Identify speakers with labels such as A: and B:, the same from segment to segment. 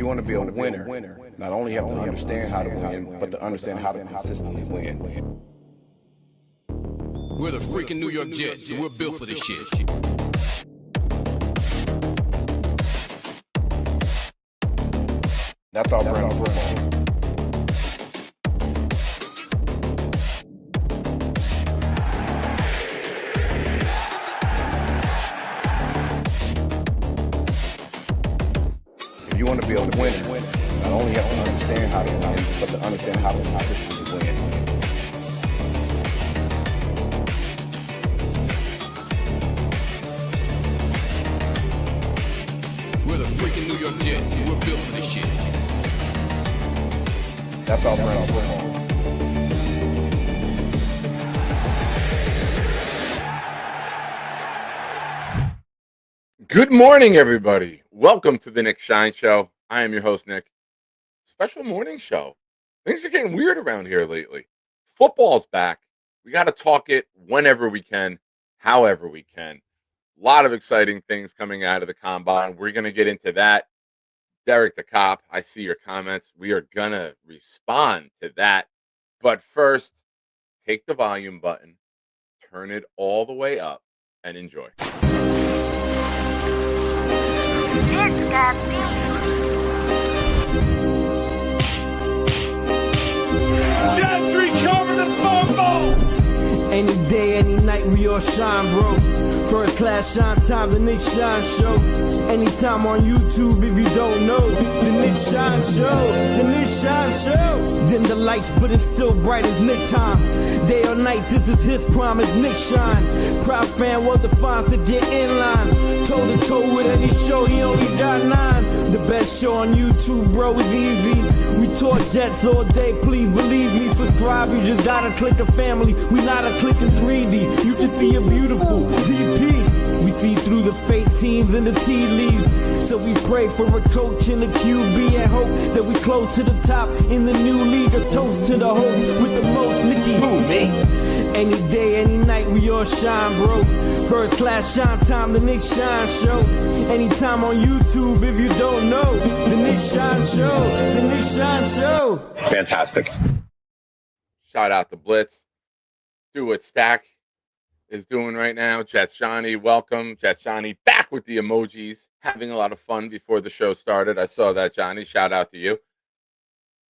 A: you want to be a winner, not only have to understand how to win, but to understand how to consistently win.
B: We're the freaking New York Jets, so we're built for this shit.
A: That's our brand of football. If you want to be a winner, not only have to understand how to win, but to understand how to consistently win.
B: We're the freaking New York Jets, so we're built for this shit.
A: That's our brand of football.
C: Good morning, everybody. Welcome to the Nick Shine Show. I am your host, Nick. Special morning show. Things are getting weird around here lately. Football's back. We got to talk it whenever we can, however we can. A lot of exciting things coming out of the combine. We're going to get into that. Derek the Cop, I see your comments. We are going to respond to that. But first, take the volume button, turn it all the way up, and enjoy.
D: It's got me.
E: Gentry covered in football.
F: Any day, any night, we all shine, bro. First class shine time, the Nick Shine Show. Anytime on YouTube, if you don't know, the Nick Shine Show, the Nick Shine Show. Dim the lights, but it's still bright as Nick time. Day or night, this is his promise, Nick Shine. Proud fan, well defined, so get in line. Toe to toe with any show, he only got 9. The best show on YouTube, bro, is easy. We talk Jets all day, please believe me. Subscribe, you just gotta click a family. We not a click in 3D. You can see a beautiful DP. We see through the fake teams and the tea leaves. So we pray for a coach and a QB and hope that we close to the top in the new league. A toast to the host with the most, Nicky. Who, me? Any day, any night, we all shine, bro. First class shine time, the Nick Shine Show. Anytime on YouTube, if you don't know, the Nick Shine Show, the Nick Shine Show.
G: Fantastic.
C: Shout out to Blitz. Do what Stack is doing right now. Jets Johnny, welcome. Jets Johnny back with the emojis. Having a lot of fun before the show started. I saw that, Johnny. Shout out to you.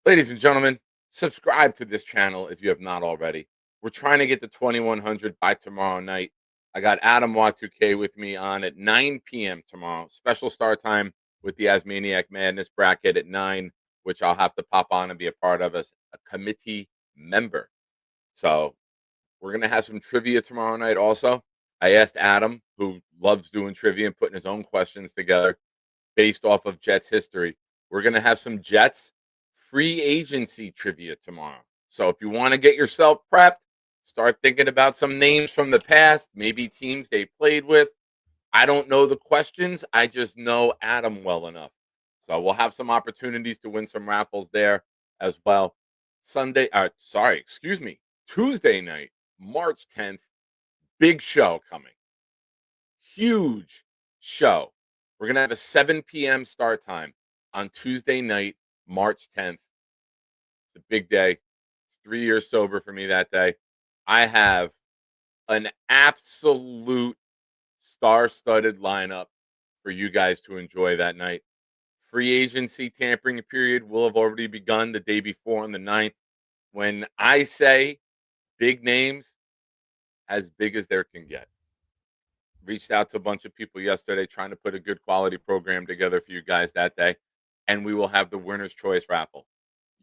C: Ladies and gentlemen, subscribe to this channel if you have not already. We're trying to get to 2,100 by tomorrow night. I got Adam Y2K with me on at 9 p.m. tomorrow. Special start time with the Asmaniac Madness bracket at 9, which I'll have to pop on and be a part of as a committee member. So we're going to have some trivia tomorrow night also. I asked Adam, who loves doing trivia and putting his own questions together based off of Jets history. We're going to have some Jets free agency trivia tomorrow. So if you want to get yourself prepped, start thinking about some names from the past, maybe teams they played with. I don't know the questions. I just know Adam well enough. So we'll have some opportunities to win some raffles there as well. Tuesday night, March 10th, big show coming. Huge show. We're going to have a 7 p.m. start time on Tuesday night, March 10th. It's a big day. It's 3 years sober for me that day. I have an absolute star-studded lineup for you guys to enjoy that night. Free agency tampering period will have already begun the day before on the 9th. When I say big names, as big as there can get. Reached out to a bunch of people yesterday trying to put a good quality program together for you guys that day. And we will have the winner's choice raffle.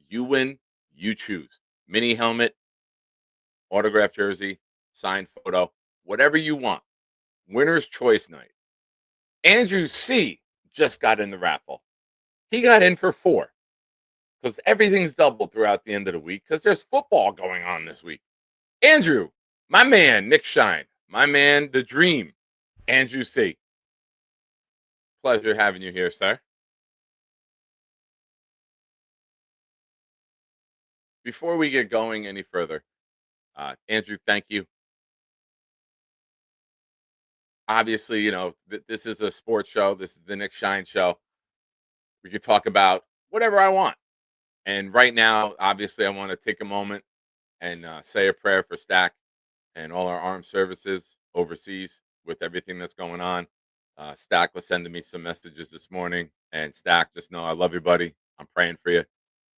C: You win, you choose. Mini helmet, autographed jersey, signed photo, whatever you want. Winner's choice night. Andrew C. just got in the raffle. He got in for 4 because everything's doubled throughout the end of the week because there's football going on this week. Andrew, my man, Nick Shine, my man, the dream, Andrew C. Pleasure having you here, sir. Before we get going any further, Andrew, thank you. Obviously, this is a sports show. This is the Nick Shine Show. We could talk about whatever I want. And right now, obviously, I want to take a moment and say a prayer for Stack and all our armed services overseas with everything that's going on. Stack was sending me some messages this morning. And Stack, just know I love you, buddy. I'm praying for you.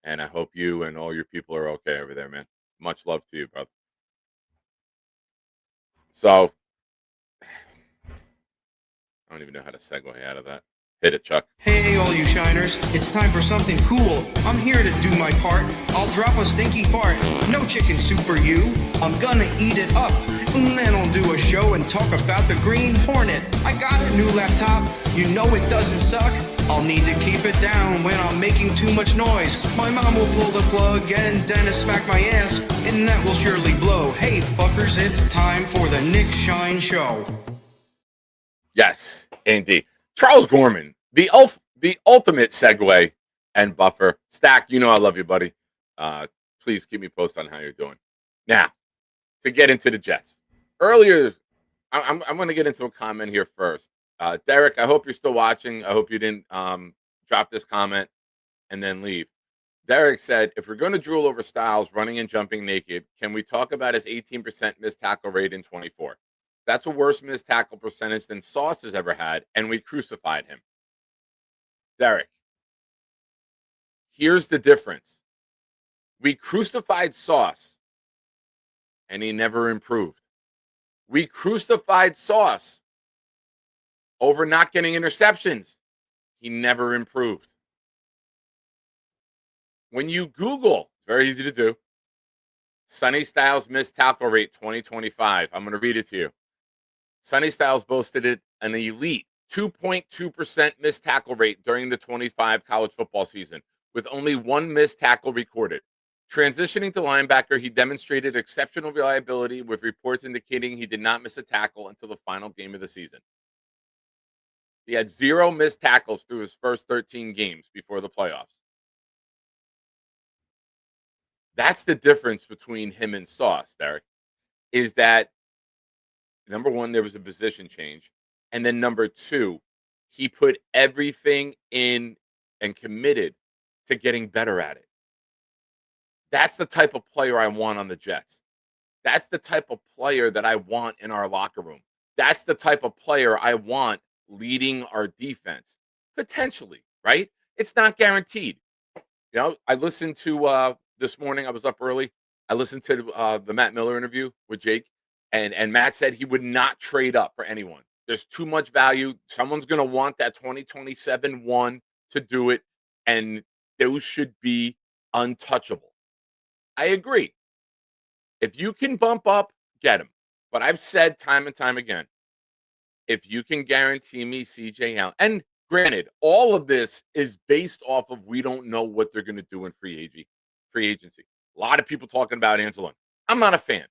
C: And I hope you and all your people are okay over there, man. Much love to you, brother. So, I don't even know how to segue out of that. Hit it, Chuck.
G: Hey, all you shiners, it's time for something cool. I'm here to do my part. I'll drop a stinky fart. No chicken soup for you. I'm gonna eat it up. And then I'll do a show and talk about the Green Hornet. I got a new laptop. You know it doesn't suck. I'll need to keep it down when I'm making too much noise. My mom will pull the plug and Dennis smack my ass, and that will surely blow. Hey, fuckers, it's time for the Nick Shine Show.
C: Yes, indeed. Charles Gorman, the ultimate segue and buffer. Stack, you know I love you, buddy. Please keep me posted on how you're doing. Now, to get into the Jets. Earlier, I'm going to get into a comment here first. Derek, I hope you're still watching. I hope you didn't drop this comment and then leave. Derek said, if we're going to drool over Styles running and jumping naked, can we talk about his 18% missed tackle rate in 24? That's a worse missed tackle percentage than Sauce has ever had, and we crucified him. Derek, here's the difference. We crucified Sauce, and he never improved. We crucified Sauce over not getting interceptions. He never improved. When you Google, it's very easy to do, Sonny Styles missed tackle rate 2025. I'm going to read it to you. Sonny Styles boasted an elite 2.2% missed tackle rate during the 25 college football season, with only one missed tackle recorded. Transitioning to linebacker, he demonstrated exceptional reliability, with reports indicating he did not miss a tackle until the final game of the season. He had 0 missed tackles through his first 13 games before the playoffs. That's the difference between him and Sauce, Derek, is that number one, there was a position change. And then number two, he put everything in and committed to getting better at it. That's the type of player I want on the Jets. That's the type of player that I want in our locker room. That's the type of player I want leading our defense. Potentially, right? It's not guaranteed. You know, I listened to this morning, I was up early. I listened to the Matt Miller interview with Jake. And Matt said he would not trade up for anyone. There's too much value. Someone's going to want that 2027 one to do it, and those should be untouchable. I agree. If you can bump up, get them. But I've said time and time again, if you can guarantee me CJ Allen, and granted, all of this is based off of we don't know what they're going to do in free agency. A lot of people talking about Anzalone. I'm not a fan.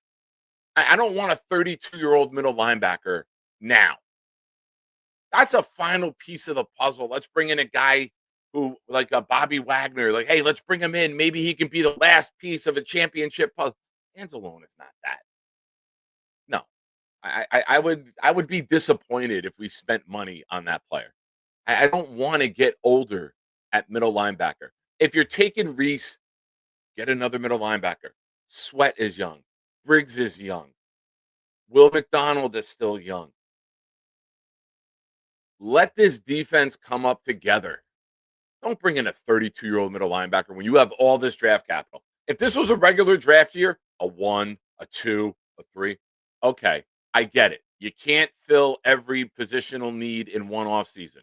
C: I don't want a 32-year-old middle linebacker now. That's a final piece of the puzzle. Let's bring in a guy who, like a Bobby Wagner, like, hey, let's bring him in. Maybe he can be the last piece of a championship puzzle. Anzalone is not that. No. I would be disappointed if we spent money on that player. I don't want to get older at middle linebacker. If you're taking Reese, get another middle linebacker. Sweat is young. Briggs is young. Will McDonald is still young. Let this defense come up together. Don't bring in a 32-year-old middle linebacker when you have all this draft capital. If this was a regular draft year, a 1, a 2, a 3, okay, I get it. You can't fill every positional need in one offseason.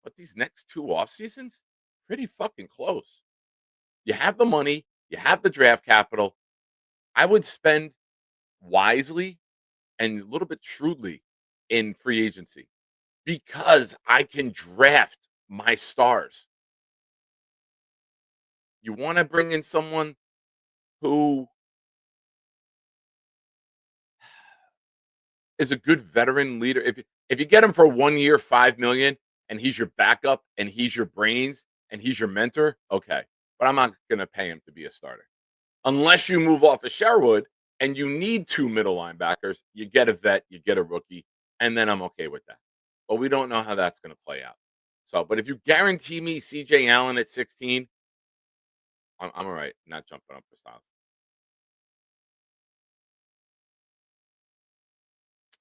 C: But these next 2 off seasons, pretty fucking close. You have the money. You have the draft capital. I would spend wisely and a little bit shrewdly in free agency because I can draft my stars. You want to bring in someone who is a good veteran leader. If you get him for 1 year, $5 million, and he's your backup and he's your brains and he's your mentor, okay. But I'm not going to pay him to be a starter. Unless you move off of Sherwood and you need 2 middle linebackers, you get a vet, you get a rookie, and then I'm okay with that. But we don't know how that's going to play out. So, but if you guarantee me CJ Allen at 16, I'm all right. Not jumping up for Styles.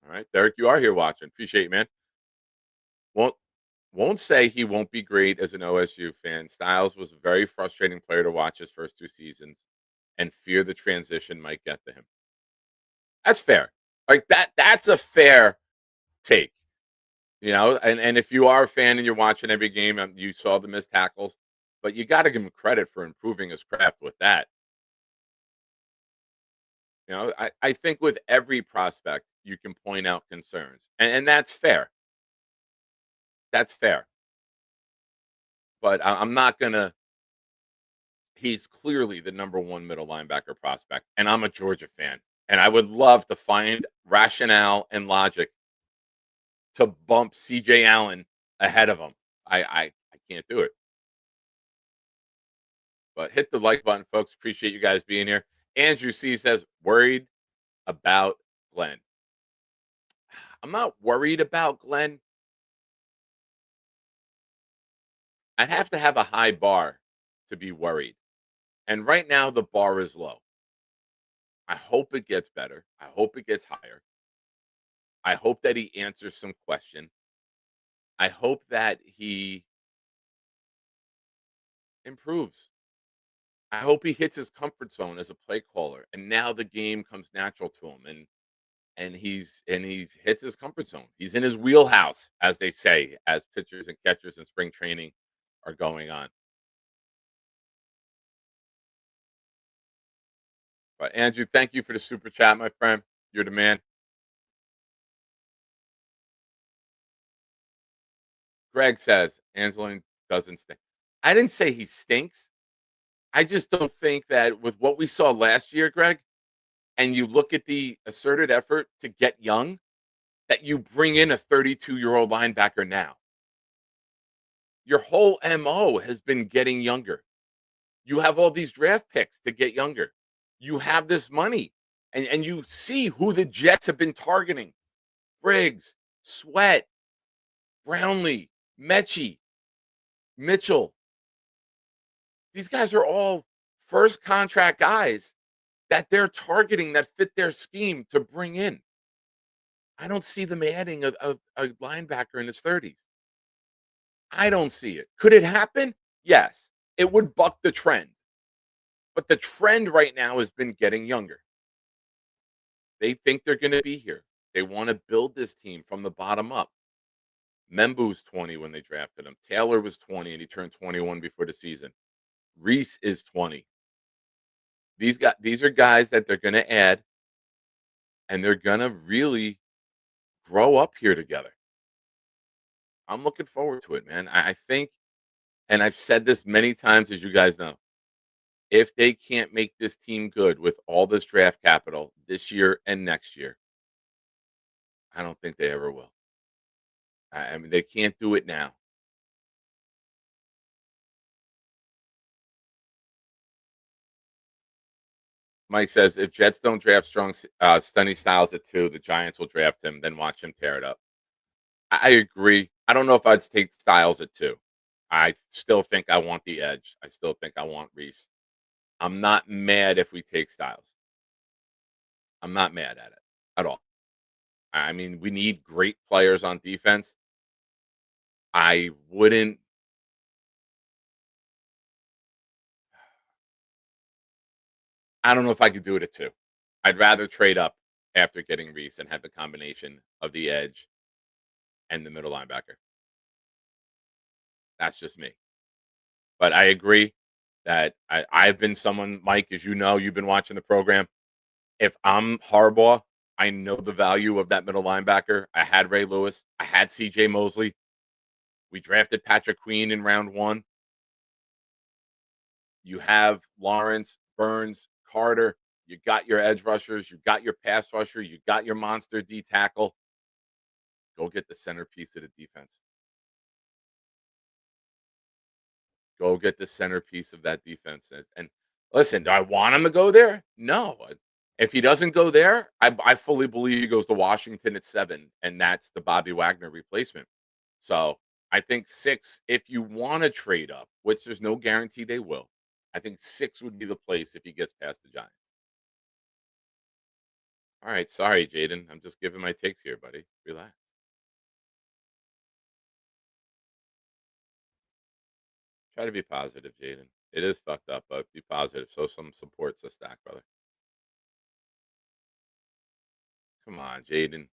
C: All right, Derek, you are here watching. Appreciate you, man. Won't won't say he won't be great as an OSU fan. Styles was a very frustrating player to watch his first 2 seasons, and fear the transition might get to him. That's fair. Like that's a fair take. And if you are a fan and you're watching every game, you saw the missed tackles, but you got to give him credit for improving his craft with that. I think with every prospect, you can point out concerns, and that's fair. That's fair. But I'm not gonna. He's clearly the number one middle linebacker prospect, and I'm a Georgia fan, and I would love to find rationale and logic to bump CJ Allen ahead of him. I can't do it. But hit the like button, folks. Appreciate you guys being here. Andrew C says, worried about Glenn. I'm not worried about Glenn. I'd have to have a high bar to be worried. And right now, the bar is low. I hope it gets better. I hope it gets higher. I hope that he answers some question. I hope that he improves. I hope he hits his comfort zone as a play caller, and now the game comes natural to him, and he's hits his comfort zone. He's in his wheelhouse, as they say, as pitchers and catchers in spring training are going on. But Andrew, thank you for the super chat, my friend. You're the man. Greg says Angeline doesn't stink. I didn't say he stinks. I just don't think that with what we saw last year, Greg, and you look at the asserted effort to get young, that you bring in a 32-year-old linebacker now. Your whole MO has been getting younger. You have all these draft picks to get younger. You have this money, and you see who the Jets have been targeting. Briggs, Sweat, Brownlee, Mechie, Mitchell. These guys are all first contract guys that they're targeting that fit their scheme to bring in. I don't see them adding a linebacker in his 30s. I don't see it. Could it happen? Yes. It would buck the trend. But the trend right now has been getting younger. They think they're going to be here. They want to build this team from the bottom up. Membu's 20 when they drafted him. Taylor was 20 and he turned 21 before the season. Reese is 20. These are guys that they're going to add, and they're going to really grow up here together. I'm looking forward to it, man. I think, and I've said this many times, as you guys know, if they can't make this team good with all this draft capital this year and next year, I don't think they ever will. I mean, they can't do it now. Mike says, if Jets don't draft strong, Stunny Styles at 2, the Giants will draft him, then watch him tear it up. I agree. I don't know if I'd take Styles at 2. I still think I want the edge. I still think I want Reese. I'm not mad if we take Styles. I'm not mad at it at all. I mean, we need great players on defense. I wouldn't. I don't know if I could do it at 2. I'd rather trade up after getting Reese and have the combination of the edge and the middle linebacker. That's just me. But I agree that I've been someone, Mike, as you know, you've been watching the program. If I'm Harbaugh, I know the value of that middle linebacker. I had Ray Lewis. I had C.J. Mosley. We drafted Patrick Queen in round 1. You have Lawrence, Burns, Carter. You got your edge rushers. You got your pass rusher. You got your monster D tackle. Go get the centerpiece of the defense. Go get the centerpiece of that defense. And listen, do I want him to go there? No. If he doesn't go there, I fully believe he goes to Washington at 7, and that's the Bobby Wagner replacement. So I think 6, if you want to trade up, which there's no guarantee they will, I think 6 would be the place if he gets past the Giants. All right, sorry, Jaden. I'm just giving my takes here, buddy. Relax. Try to be positive, Jaden. It is fucked up, but be positive. So some supports the stack, brother. Come on, Jaden.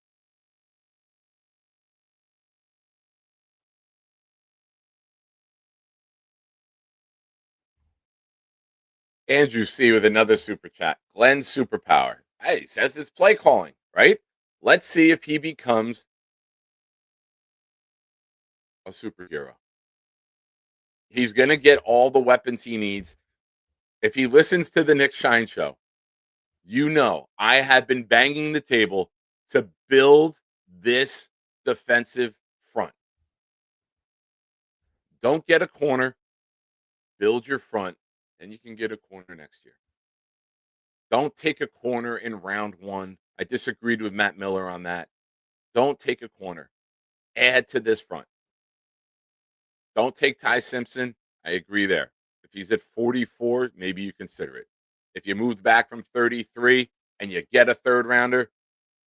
C: Andrew C with another super chat. Glenn's superpower. Hey, he says it's play calling, right? Let's see if he becomes a superhero. He's going to get all the weapons he needs. If he listens to the Nick Shine show, you know I have been banging the table to build this defensive front. Don't get a corner, build your front, and you can get a corner next year. Don't take a corner in round 1. I disagreed with Matt Miller on that. Don't take a corner. Add to this front. Don't take Ty Simpson. I agree there. If he's at 44, maybe you consider it. If you moved back from 33 and you get a third rounder,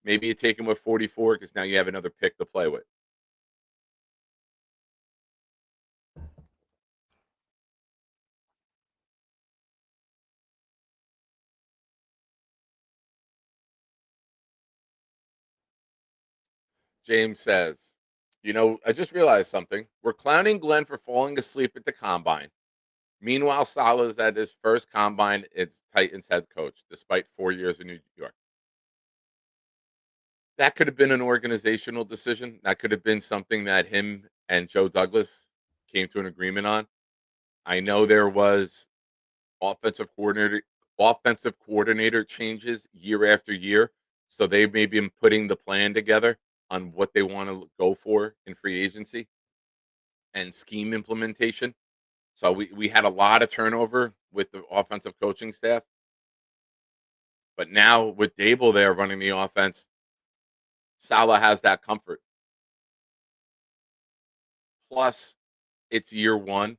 C: maybe you take him with 44 because now you have another pick to play with. James says, I just realized something. We're clowning Glenn for falling asleep at the combine. Meanwhile, Salah's at his first combine as Titans head coach, despite 4 years in New York. That could have been an organizational decision. That could have been something that him and Joe Douglas came to an agreement on. I know there was offensive coordinator changes year after year, so they may be putting the plan together on what they want to go for in free agency and scheme implementation. So we had a lot of turnover with the offensive coaching staff. But now with Dable there running the offense, Salah has that comfort. Plus, it's year 1.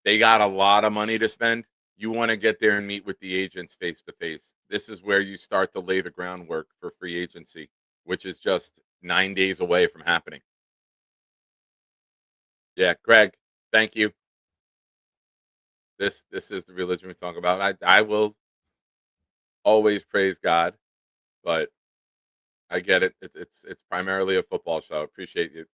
C: They got a lot of money to spend. You want to get there and meet with the agents face to face. This is where you start to lay the groundwork for free agency, which is just 9 days away from happening. Yeah, Greg, thank you. This is the religion we talk about. I will always praise God, but I get it. It's primarily a football show. Appreciate you.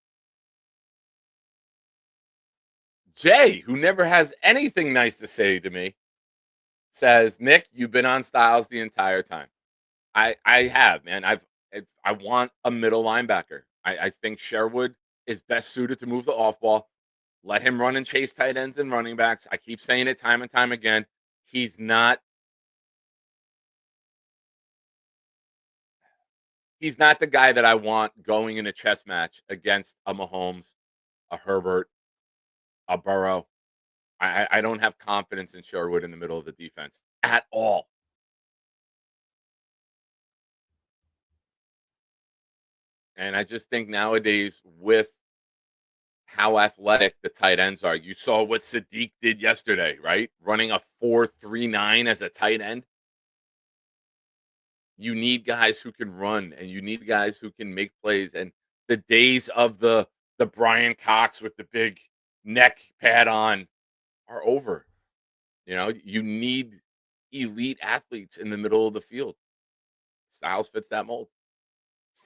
C: Jay, who never has anything nice to say to me, says, Nick, you've been on Styles the entire time. I have, man. I want a middle linebacker. I think Sherwood is best suited to move the off ball. Let him run and chase tight ends and running backs. I keep saying it time and time again. He's not the guy that I want going in a chess match against a Mahomes, a Herbert, a Burrow. I don't have confidence in Sherwood in the middle of the defense at all. And I just think nowadays, with how athletic the tight ends are, you saw what Sadiq did yesterday, right? Running a 4.39 as a tight end. You need guys who can run, and you need guys who can make plays. And the days of the Brian Cox with the big neck pad on are over. You need elite athletes in the middle of the field. Styles fits that mold.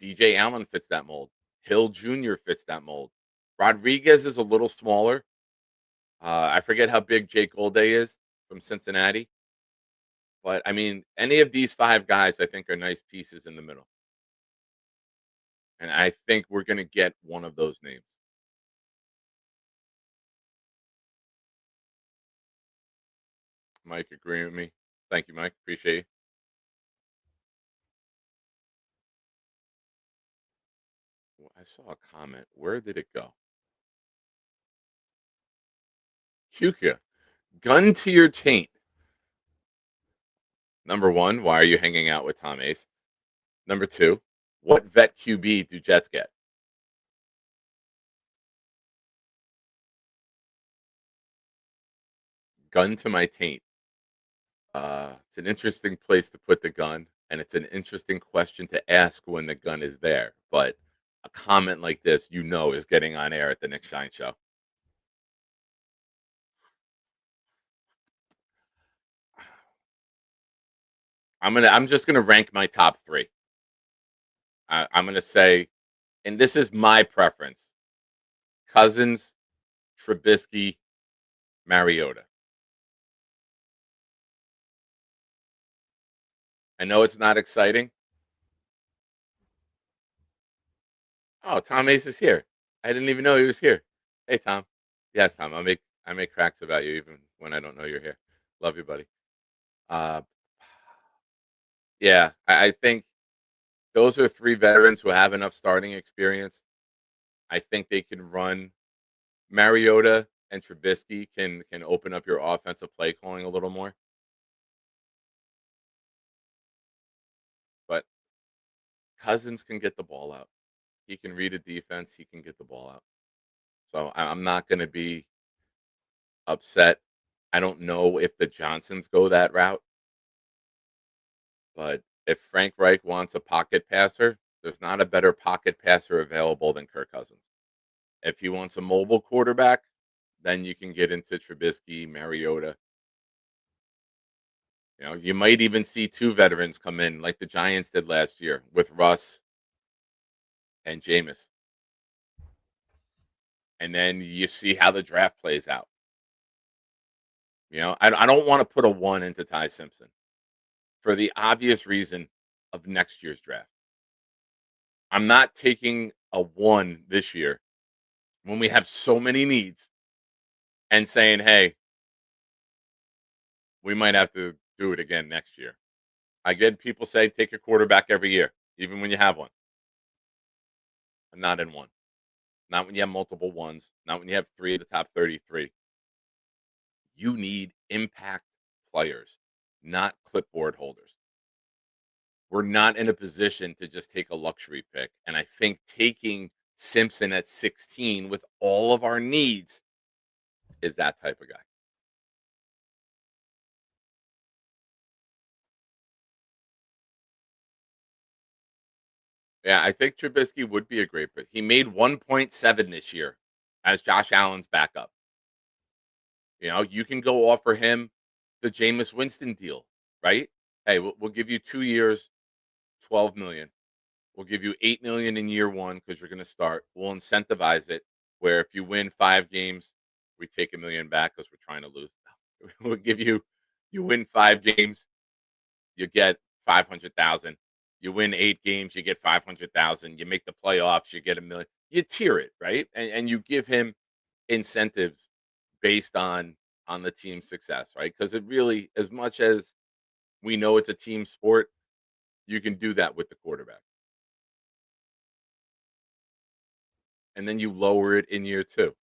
C: CJ Allen fits that mold. Hill Jr. fits that mold. Rodriguez is a little smaller. I forget how big Jake Golday is from Cincinnati. But, I mean, any of these 5 guys I think are nice pieces in the middle. And I think we're going to get one of those names. Mike agreeing with me. Thank you, Mike. Appreciate you. Well, I saw a comment. Where did it go? Kuka, gun to your taint. Number 1, why are you hanging out with Tom Ace? Number 2, what vet QB do Jets get? gun to my taint. It's an interesting place to put the gun, and it's an interesting question to ask when the gun is there. But a comment like this, is getting on air at the Nick Shine Show. I'm just gonna rank my top three. I'm gonna say, and this is my preference: Cousins, Trubisky, Mariota. I know it's not exciting. Oh, Tom Ace is here. I didn't even know he was here. Hey, Tom. Yes, Tom. I make cracks about you even when I don't know you're here. Love you, buddy. Uh, yeah, I think those are three veterans who have enough starting experience. I think they can run. Mariota and Trubisky can open up your offensive play calling a little more. But Cousins can get the ball out. He can read a defense. He can get the ball out. So I'm not going to be upset. I don't know if the Johnsons go that route, but if Frank Reich wants a pocket passer, there's not a better pocket passer available than Kirk Cousins. If he wants a mobile quarterback, then you can get into Trubisky, Mariota. You might even see two veterans come in like the Giants did last year with Russ and Jameis. And then you see how the draft plays out. I don't want to put a one into Ty Simpson for the obvious reason of next year's draft. I'm not taking a one this year when we have so many needs and saying, hey, we might have to do it again next year. I get people say take a quarterback every year, even when you have one. I'm not in one. Not when you have multiple ones. Not when you have three of the top 33. You need impact players, not clipboard holders. We're not in a position to just take a luxury pick. And I think taking Simpson at 16 with all of our needs is that type of guy. Yeah, I think Trubisky would be a great pick. He made 1.7 this year as Josh Allen's backup. You can go offer him the Jameis Winston deal, right? Hey, we'll give you 2 years, 12 million. We'll give you 8 million in year one because you're going to start. We'll incentivize it where if you win 5 games, we take $1 million back because we're trying to lose. We'll give you win 5 games, you get 500,000. You win 8 games, you get 500,000. You make the playoffs, you get $1 million. You tier it, right? And you give him incentives based on the team's success, right? Because it really, as much as we know it's a team sport, you can do that with the quarterback. And then you lower it in year 2.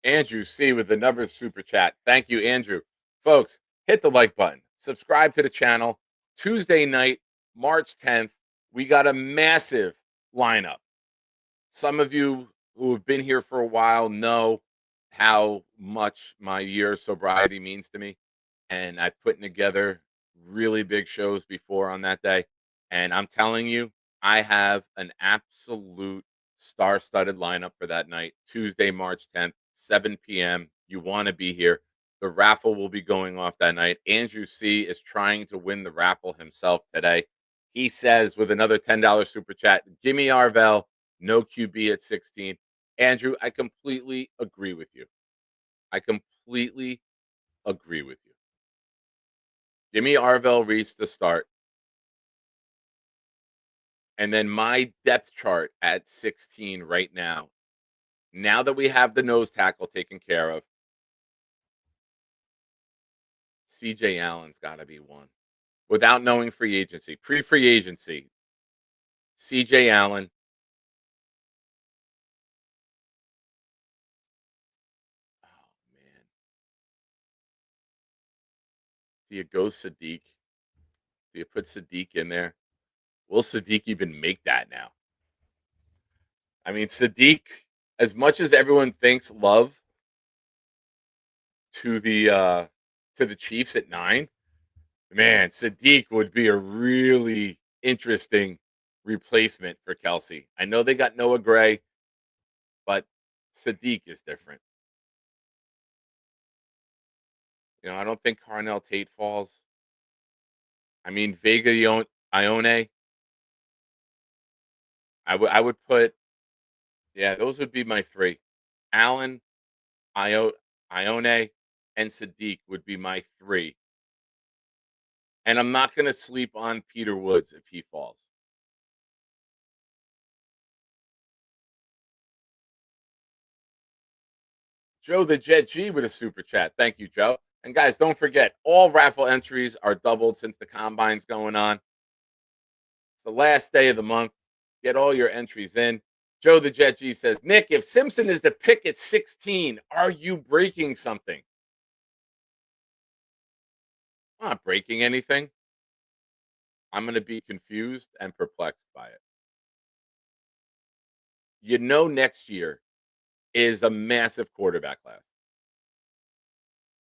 C: Andrew C with the numbers super chat. Thank you, Andrew. Folks, hit the like button. Subscribe to the channel. Tuesday night, March 10th, we got a massive lineup. Some of you who have been here for a while know how much my year of sobriety means to me. And I've put together really big shows before on that day. And I'm telling you, I have an absolute star-studded lineup for that night, Tuesday, March 10th, 7 p.m. You want to be here. The raffle will be going off that night. Andrew C. is trying to win the raffle himself today. He says with another $10 super chat, Jimmy Arvell, no QB at 16. Andrew, I completely agree with you. I completely agree with you. Jimmy Arvell reached the start. And then my depth chart at 16 right now that we have the nose tackle taken care of, CJ Allen's got to be one. Without knowing free agency, pre-free agency, CJ Allen. Oh, man. Do you go Sadiq? Do you put Sadiq in there? Will Sadiq even make that now? I mean, Sadiq, as much as everyone thinks love to the Chiefs at 9, man, Sadiq would be a really interesting replacement for Kelsey. I know they got Noah Gray, but Sadiq is different. I don't think Carnell Tate falls. I mean, Vega Ione, I would put, yeah, those would be my 3. Allen, Io Ione, and Sadiq would be my 3. And I'm not gonna sleep on Peter Woods if he falls. Joe the Jet G with a super chat. Thank you, Joe. And guys, don't forget, all raffle entries are doubled since the combine's going on. It's the last day of the month. Get all your entries in. Joe the Jet G says, Nick, if Simpson is the pick at 16, are you breaking something? I'm not breaking anything. I'm going to be confused and perplexed by it. Next year is a massive quarterback class.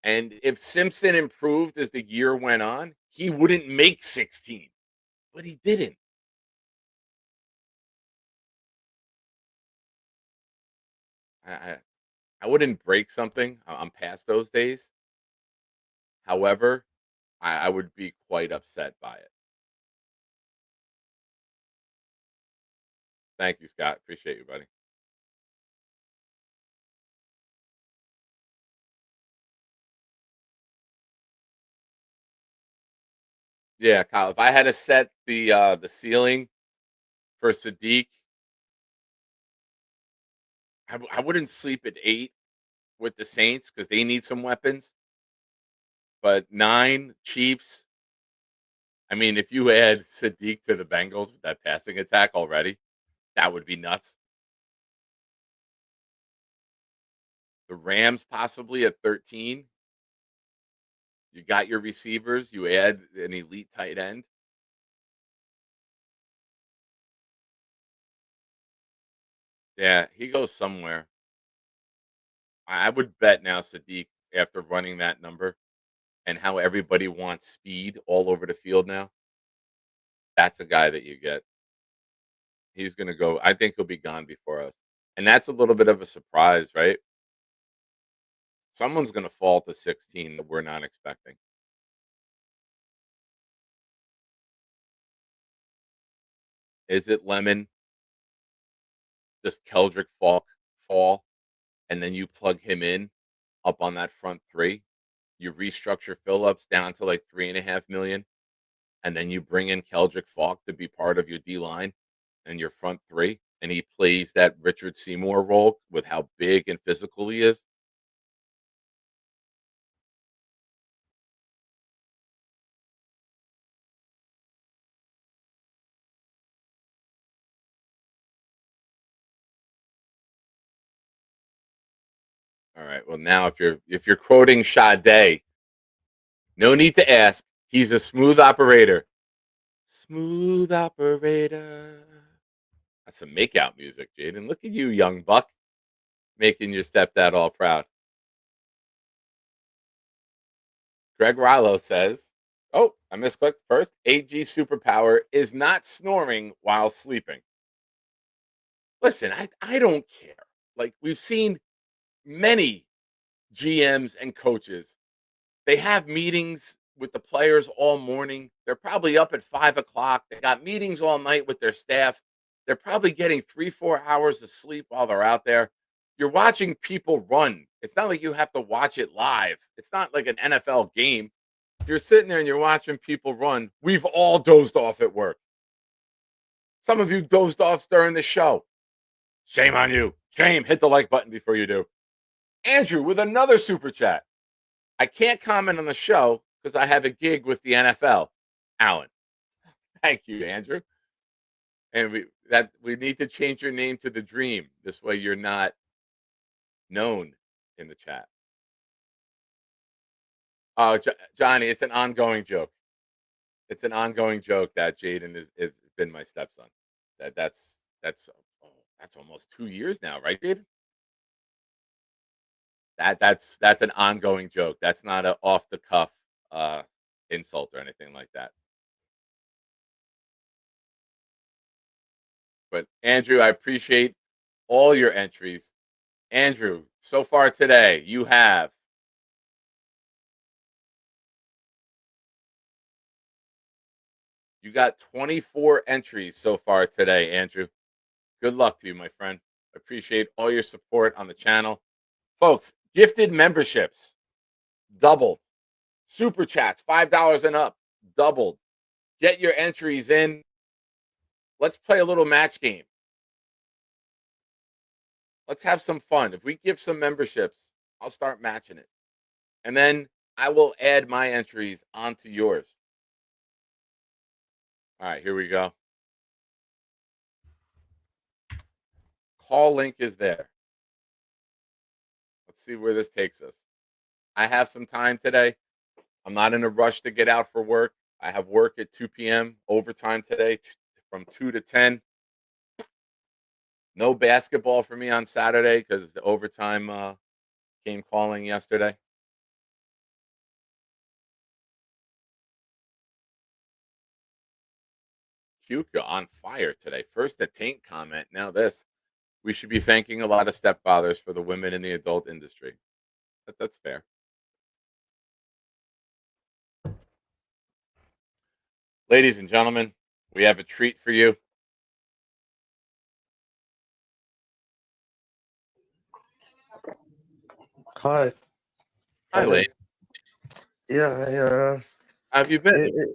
C: And if Simpson improved as the year went on, he wouldn't make 16, but he didn't. I, I wouldn't break something. I'm past those days. However, I would be quite upset by it. Thank you, Scott. Appreciate you, buddy. Yeah, Kyle. If I had to set the ceiling for Sadiq, I wouldn't sleep at 8 with the Saints because they need some weapons. But 9 Chiefs. I mean, if you add Sadiq to the Bengals with that passing attack already, that would be nuts. The Rams possibly at 13. You got your receivers. You add an elite tight end. Yeah, he goes somewhere. I would bet now Sadiq after running that number and how everybody wants speed all over the field now. That's a guy that you get. He's going to go. I think he'll be gone before us. And that's a little bit of a surprise, right? Someone's going to fall to 16 that we're not expecting. Is it Lemon? Does Keldrick fall? And then you plug him in up on that front 3. You restructure Phillips down to like 3.5 million. And then you bring in Keldrick Falk to be part of your D line and your front 3. And he plays that Richard Seymour role with how big and physical he is. All right. Well, now if you're quoting Sade, no need to ask. He's a smooth operator. Smooth operator. That's some makeout music, Jaden. Look at you, young buck, making your stepdad all proud. Greg Rilo says, oh, I misclicked first. AG superpower is not snoring while sleeping. Listen, I don't care. Like, we've seen many GMs and coaches. They have meetings with the players all morning. They're probably up at 5 o'clock. They got meetings all night with their staff. They're probably getting 3-4 hours of sleep while they're out there. You're watching people run. It's not like you have to watch it live. It's not like an NFL game. If you're sitting there and you're watching people run, we've all dozed off at work. Some of you dozed off during the show. Shame on you. Shame. Hit the like button before you do. Andrew with another super chat. I can't comment on the show because I have a gig with the NFL. Alan. Thank you, Andrew. And we need to change your name to The Dream. This way you're not known in the chat. Oh, Johnny, it's an ongoing joke. It's an ongoing joke that Jaden has been my stepson. That's That's almost 2 years now, right, dude? That's an ongoing joke. That's not a off the cuff insult or anything like that. But Andrew, I appreciate all your entries. Andrew, so far today, you got 24 entries so far today, Andrew. Good luck to you, my friend. Appreciate all your support on the channel. Folks, gifted memberships doubled. Super chats, $5 and up, doubled. Get your entries in. Let's play a little match game. Let's have some fun. If we give some memberships, I'll start matching it. And then I will add my entries onto yours. All right, here we go. Call link is there. Let's see where this takes us. I have some time today. I'm not in a rush to get out for work. I have work at 2 p.m. overtime today from 2 to 10. No basketball for me on Saturday because the overtime came calling yesterday. Puka on fire today. First the taint comment, now this. We should be thanking a lot of stepfathers for the women in the adult industry. But that's fair. Ladies and gentlemen, we have a treat for you.
H: Hi.
C: Hi, Lee.
H: Yeah,
C: How have you been?
H: it,
C: It's
H: it,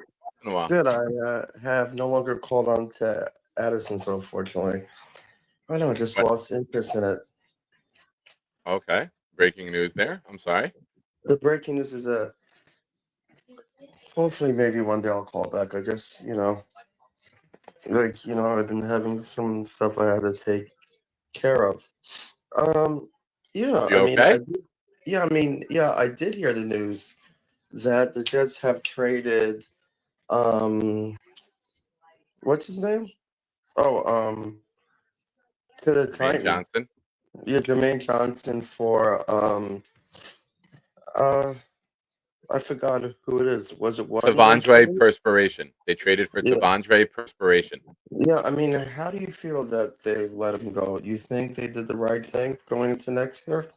C: been a while.
H: good. I have no longer called on to Addison, so unfortunately. I know, I just
C: What?
H: lost interest in it.
C: Okay. Breaking news there. I'm sorry.
H: The breaking news is hopefully maybe one day I'll call back. I just, I've been having some stuff I had to take care of. Yeah,
C: You
H: I mean,
C: okay?
H: I did hear the news that the Jets have traded, what's his name? Oh, to the
C: Jermaine
H: Titans.
C: Johnson.
H: Yeah, Jermaine Johnson for uh I forgot who it is. Was it one they
C: Tavondre
H: traded?
C: Perspiration. They traded for
H: Yeah.
C: Tavondre Perspiration.
H: Yeah, I mean, how do you feel that they let him go? You think they did the right thing going into next year?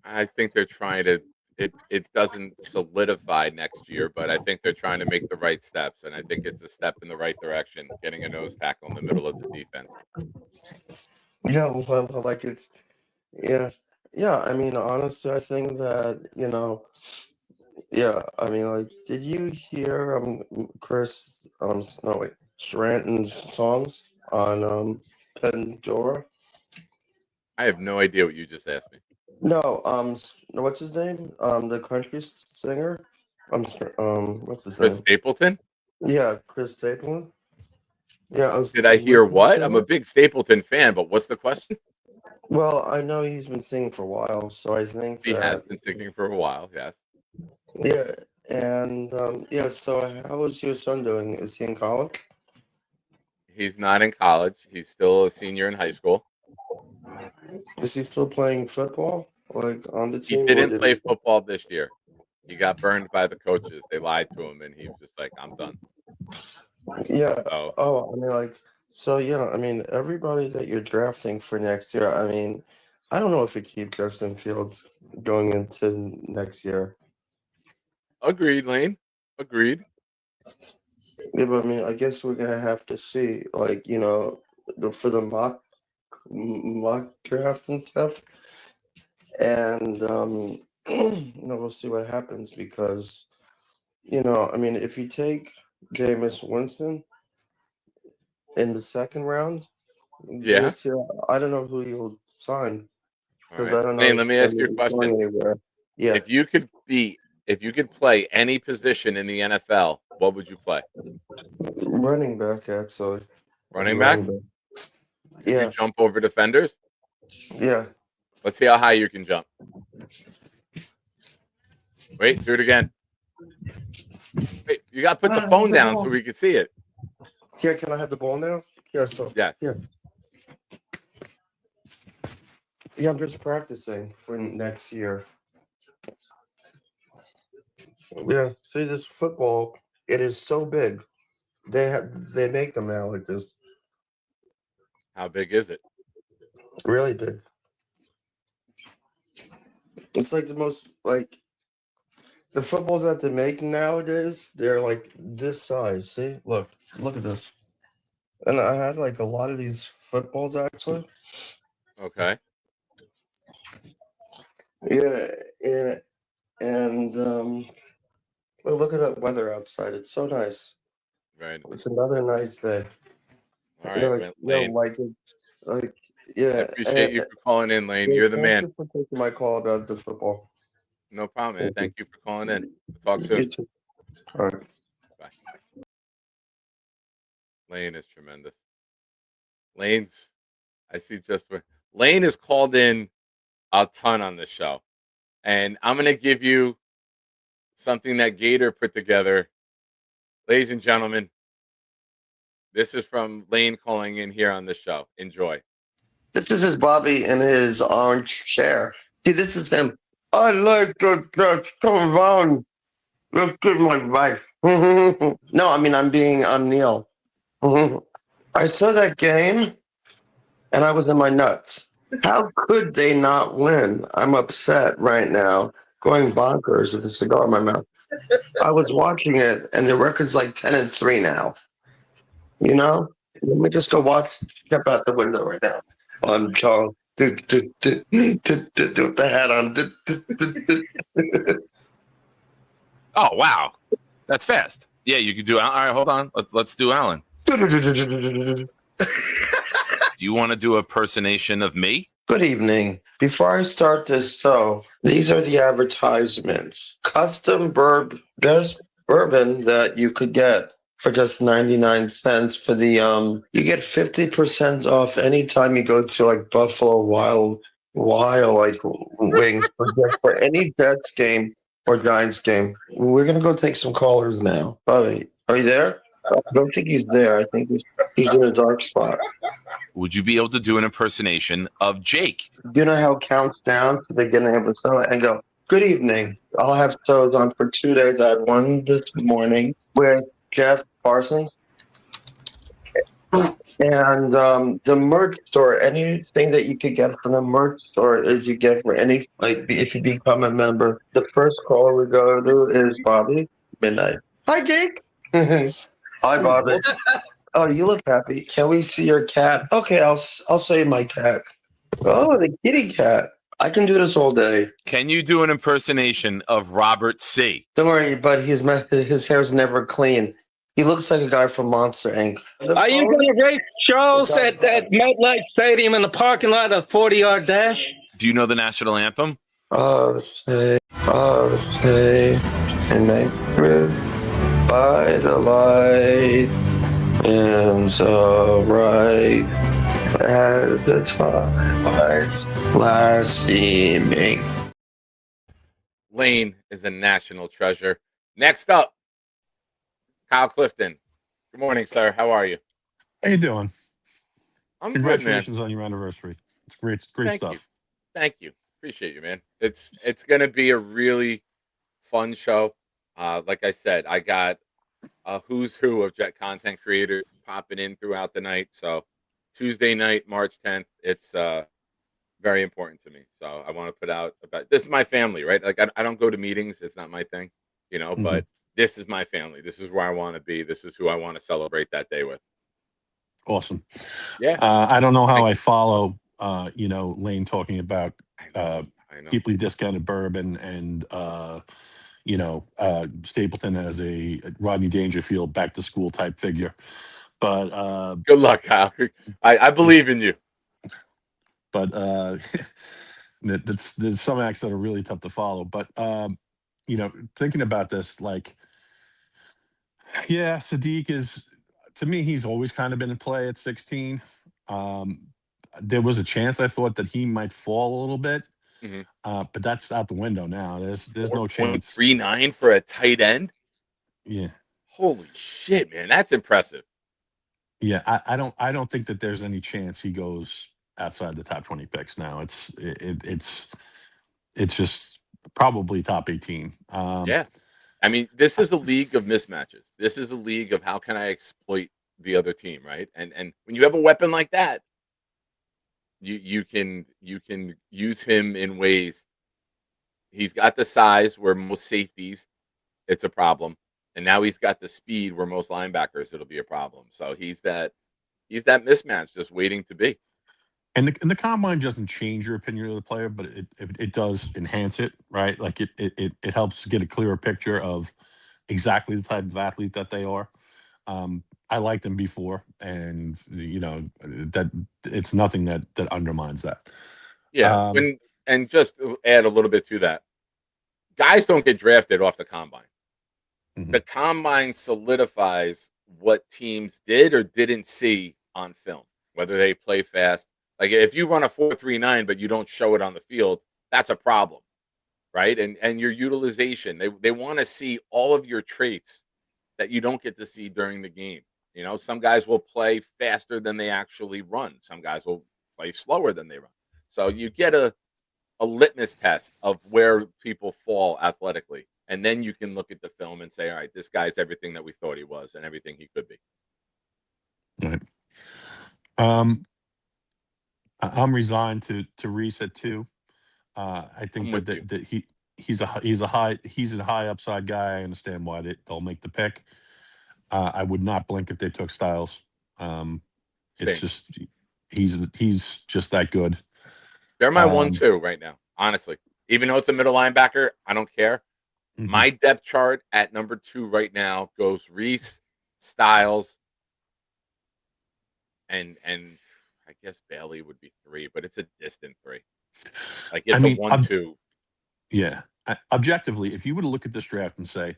C: I think they're trying to it doesn't solidify next year, but I think they're trying to make the right steps, and I think it's a step in the right direction, getting a nose tackle in the middle of the defense.
H: Yeah, well, like it's yeah. Yeah, I mean, honestly, I think that, yeah, I mean, like, did you hear Chris no wait, Stratton's songs on Pandora?
C: I have no idea what you just asked me.
H: No, what's his name? The country singer. What's his
C: Chris
H: name?
C: Stapleton?
H: Yeah, Chris Stapleton. Yeah, I was
C: Did I hear
H: listening
C: what?
H: to
C: I'm a
H: it.
C: big Stapleton fan, but what's the question?
H: Well, I know he's been singing for a while, so I think
C: He has
H: that
C: been singing for a while, yes.
H: yeah, and yeah. So how is your son doing? Is he in college?
C: He's not in college. He's still a senior in high school.
H: Is he still playing football, like on the
C: He
H: team, or
C: didn't
H: did he
C: play
H: stop?
C: football this year. He got burned by the coaches. They lied to him, and he was just like, "I'm done."
H: Yeah.
C: So
H: Oh, I mean, like, so yeah. I mean, everybody that you're drafting for next year. I mean, I don't know if you keep Justin Fields going into next year.
C: agreed, Lane. Agreed.
H: Yeah, but I mean, I guess we're gonna have to see, like, for the mock draft and stuff, and we'll see what happens because, I mean, if you take Jameis Winston in the second round
C: Yeah.
H: this year, I don't know who you'll sign
C: All
H: because
C: right,
H: I don't know
C: Lane.
H: if
C: Let me ask you a
H: he's going
C: question.
H: anywhere. Yeah,
C: If you could play any position in the NFL, what would you play?
H: running back actually.
C: Running back?
H: Running back.
C: Could you
H: Yeah,
C: jump over defenders?
H: yeah.
C: Let's see how high you can jump. Wait, do it again. Wait, you got to put the
H: Ah,
C: phone
H: the
C: down so
H: ball.
C: we can see it.
H: Here, can I have the ball now? Here, so
C: Yes.
H: here. Yeah, I'm just practicing for next year. Yeah, see this football, it is so big. They make them now like this,
C: How big is it?
H: really big. It's like the most like the footballs that they make nowadays. They're like this size. See, look at this. And I had like a lot of these footballs actually.
C: Okay.
H: Yeah, yeah, and look at that weather outside. It's so nice.
C: Right.
H: It's another nice day.
C: All
H: You're
C: right,
H: like, yo,
C: Lane.
H: like,
C: I
H: yeah.
C: appreciate you for calling in, Lane.
H: Yeah,
C: You're the
H: thank
C: man.
H: you for taking my call about the football.
C: No problem, man.
H: Thank
C: Thank
H: you.
C: you for calling in. We'll talk
H: You
C: soon.
H: too. All right.
C: Bye. Lane is tremendous. Lane's, I see just where Lane is called in a ton on this show. And I'm going to give you something that Gator put together. Ladies and gentlemen, this is from Lane calling in here on the show. Enjoy.
H: This is his Bobby in his orange chair. See, this is him. I like to come around. Look at my wife. No, I mean, I'm Neil. I saw that game and I was in my nuts. How could they not win? I'm upset right now, going bonkers with a cigar in my mouth. I was watching it and the record's like 10-3 now. You know? Let me just go step out the window right now. I'm Charles. With the hat on.
I: Oh, wow. That's fast. Yeah, you could do. All right, hold on. Let's do Alan. Do you want to do a impersonation of me?
H: Good evening. Before I start this show, these are the advertisements. Custom best bourbon that you could get for just 99 cents for the you get 50% off anytime you go to like Buffalo Wild like wings for any Jets game or Giants game. We're gonna go take some callers now. Bobby, are you there? I don't think he's there. I think he's in a dark spot.
I: Would you be able to do an impersonation of Jake?
H: You know how it counts down to the beginning of the show and go, good evening. I'll have shows on for 2 days. I had one this morning with Jeff Parsons. And the merch store, anything that you could get from the merch store is you get for any, like, if you become a member. The first caller we go to is Bobby, midnight. Hi, Jake. Hi, Bobby. Oh, you look happy. Can we see your cat? Okay, I'll show you my cat. Oh, the kitty cat. I can do this all day.
I: Can you do an impersonation of Robert C?
H: Don't worry, but his hair's never clean. He looks like a guy from Monster Inc.
J: Are you going to race shows at MetLife Stadium in the parking lot of 40-yard dash?
I: Do you know the national anthem?
H: Oh, say, and I live by the light, and so bright as the twilight's last evening.
C: Lane is a national treasure. Next up, Kyle Clifton. Good morning, sir. How are you?
K: How you doing?
C: I'm
K: Congratulations
C: good, man.
K: on your anniversary. It's great
C: Thank
K: stuff.
C: you. Thank you. Appreciate you, man. It's going to be a really fun show. Like I said, I got a who's who of Jet content creators popping in throughout the night. So Tuesday night, March 10th, it's very important to me. So I want to put out about this is my family, right? Like I don't go to meetings. It's not my thing, but this is my family. This is where I want to be. This is who I want to celebrate that day with.
K: Awesome.
C: Yeah.
K: I don't know how I follow, Lane talking about
C: I know.
K: deeply discounted bourbon and, Stapleton as a Rodney Dangerfield back to school type figure. But
C: good luck, Kyle. I believe in you.
K: But there's some acts that are really tough to follow. But thinking about this, like, yeah, Sadiq is, to me, he's always kind of been in play at 16. There was a chance I thought that he might fall a little bit, but that's out the window now. There's no chance.
C: 4.39 for a tight end.
K: Yeah.
C: Holy shit, man, that's impressive.
K: Yeah, I don't think that there's any chance he goes outside the top 20 picks now. It's just probably top 18.
C: Yeah. I mean, this is a league of mismatches. This is a league of how can I exploit the other team, right? And when you have a weapon like that, you can use him in ways. He's got the size where most safeties it's a problem, and now he's got the speed where most linebackers it'll be a problem. So he's that mismatch just waiting to be.
K: And the combine doesn't change your opinion of the player, but it does enhance it, right? Like it helps get a clearer picture of exactly the type of athlete that they are. I liked them before, and that it's nothing that undermines that.
C: Yeah, and just to add a little bit to that, guys don't get drafted off the combine. The combine solidifies what teams did or didn't see on film, whether they play fast. Like if you run a 4.39 but you don't show it on the field, that's a problem, right? And your utilization, they want to see all of your traits that you don't get to see during the game. Some guys will play faster than they actually run. Some guys will play slower than they run. So you get a litmus test of where people fall athletically. And then you can look at the film and say, all right, this guy's everything that we thought he was and everything he could be.
K: Right. I'm resigned to Reese at 2. I think that he's a high upside guy. I understand why they'll make the pick. I would not blink if they took Styles. It's just he's just that good.
C: They're my 1-2 right now, honestly. Even though it's a middle linebacker, I don't care. My depth chart at number 2 right now goes Reese, Styles, and I guess Bailey would be 3, but it's a distant 3. Like it's a 1-2.
K: Yeah. Objectively, if you were to look at this draft and say,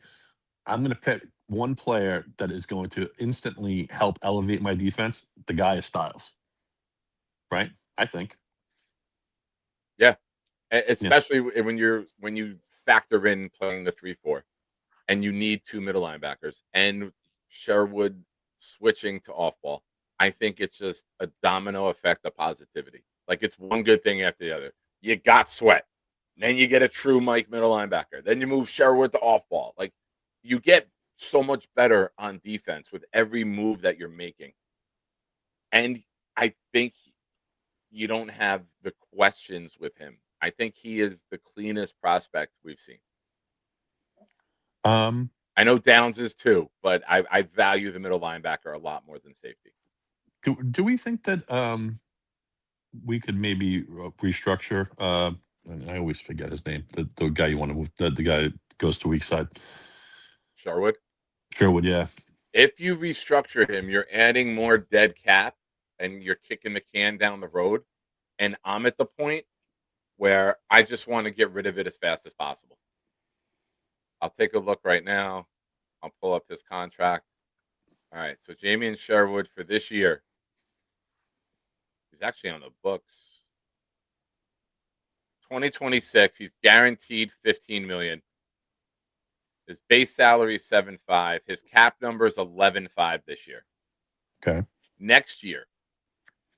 K: I'm going to pick one player that is going to instantly help elevate my defense, the guy is Styles. Right? I think.
C: Yeah. Especially when you factor in playing the 3-4 and you need 2 middle linebackers and Sherwood switching to off ball. I think it's just a domino effect of positivity. Like it's one good thing after the other. You got Sweat. Then you get a true Mike middle linebacker. Then you move Sherwood to off ball. Like you get so much better on defense with every move that you're making. And I think you don't have the questions with him. I think he is the cleanest prospect we've seen. I know Downs is too, but I value the middle linebacker a lot more than safety.
K: Do we think that we could maybe restructure? And I always forget his name. The guy you want to move. The guy that goes to weak side.
C: Sherwood.
K: Sherwood, yeah.
C: If you restructure him, you're adding more dead cap, and you're kicking the can down the road. And I'm at the point where I just want to get rid of it as fast as possible. I'll take a look right now. I'll pull up his contract. All right, so Jamie and Sherwood for this year. He's actually on the books. 2026, he's guaranteed $15 million. His base salary is 7.5. His cap number is 11.5 this year.
K: Okay.
C: Next year,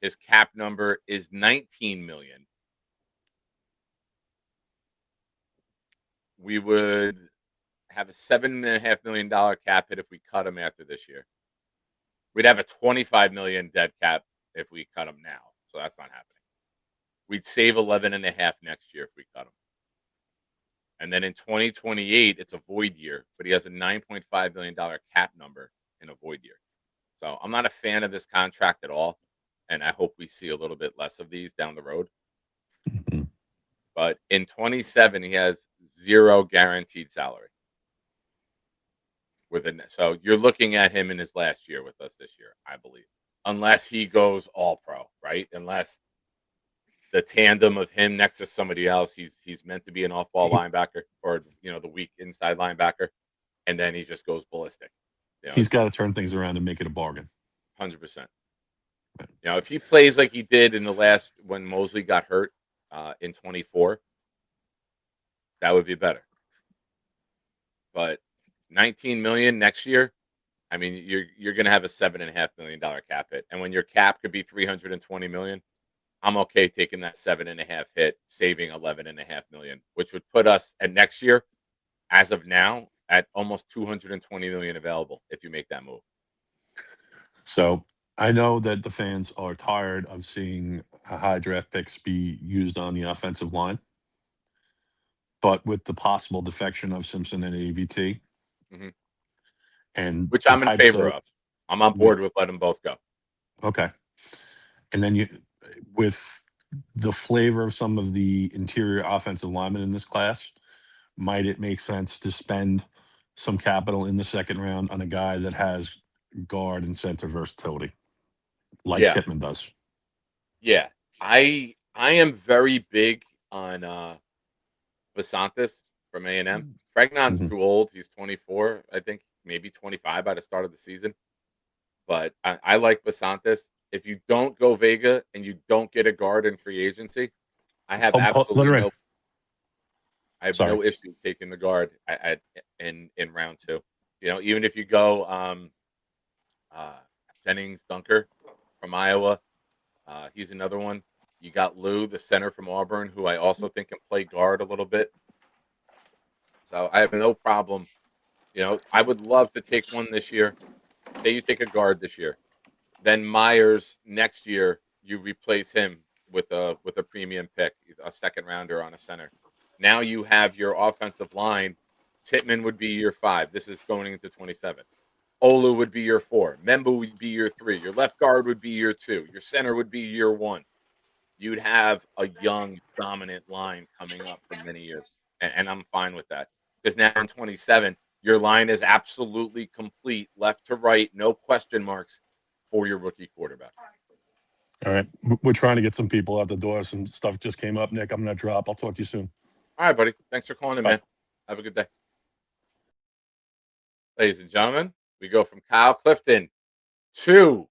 C: his cap number is $19 million. We would have a $7.5 million cap hit if we cut him after this year. We'd have a $25 million dead cap if we cut him now. So that's not happening. We'd save 11.5 next year if we cut him. And then in 2028, it's a void year, but he has a $9.5 million cap number in a void year. So I'm not a fan of this contract at all. And I hope we see a little bit less of these down the road. But in 27, he has 0 guaranteed salary. So you're looking at him in his last year with us this year, I believe. Unless he goes all pro, right? Unless the tandem of him next to somebody else, he's meant to be an off-ball linebacker or the weak inside linebacker, and then he just goes ballistic.
K: He's got to turn things around and make it a bargain.
C: 100%. If he plays like he did in the last when Mosley got hurt in 24, that would be better. But 19 million next year, I mean, you're going to have a $7.5 million cap hit, and when your cap could be 320 million, I'm okay taking that 7.5 hit, saving 11.5 million, which would put us at next year, as of now, at almost 220 million available if you make that move.
K: So I know that the fans are tired of seeing high draft picks be used on the offensive line, but with the possible defection of Simpson and AVT,
C: Mhm.
K: and
C: Which
K: the
C: I'm in
K: types
C: favor of. I'm on
K: with-
C: board with letting both go.
K: okay, and then with the flavor of some of the interior offensive linemen in this class, might it make sense to spend some capital in the second round on a guy that has guard and center versatility, like
C: Yeah.
K: Tippmann does?
C: Yeah. I am very big on Basantis from A&M. Pregnon's too old. He's 24, I think, maybe 25 by the start of the season. But I like Basantis. If you don't go Vega and you don't get a guard in free agency, I have
K: Let her
C: absolutely
K: in.
C: no
K: Sorry.
C: issue taking the guard in round 2. Even if you go Jennings Dunker from Iowa, he's another one. You got Lou, the center from Auburn, who I also think can play guard a little bit. So I have no problem. I would love to take one this year. Say you take a guard this year, then Myers next year you replace him with a premium pick, a second rounder on a center. Now you have your offensive line. Tippmann would be your 5. This is going into 27. Olu would be your 4. Membu would be your 3. Your left guard would be your 2. Your center would be your 1. You'd have a young, dominant line coming up for many years. And I'm fine with that. Because now in 27, your line is absolutely complete, left to right, no question marks for your rookie quarterback.
K: All right. We're trying to get some people out the door. Some stuff just came up, Nick. I'm going to drop. I'll talk to you soon.
C: All right, buddy. Thanks for calling in, man. Have a good day. Ladies and gentlemen, we go from Kyle Clifton to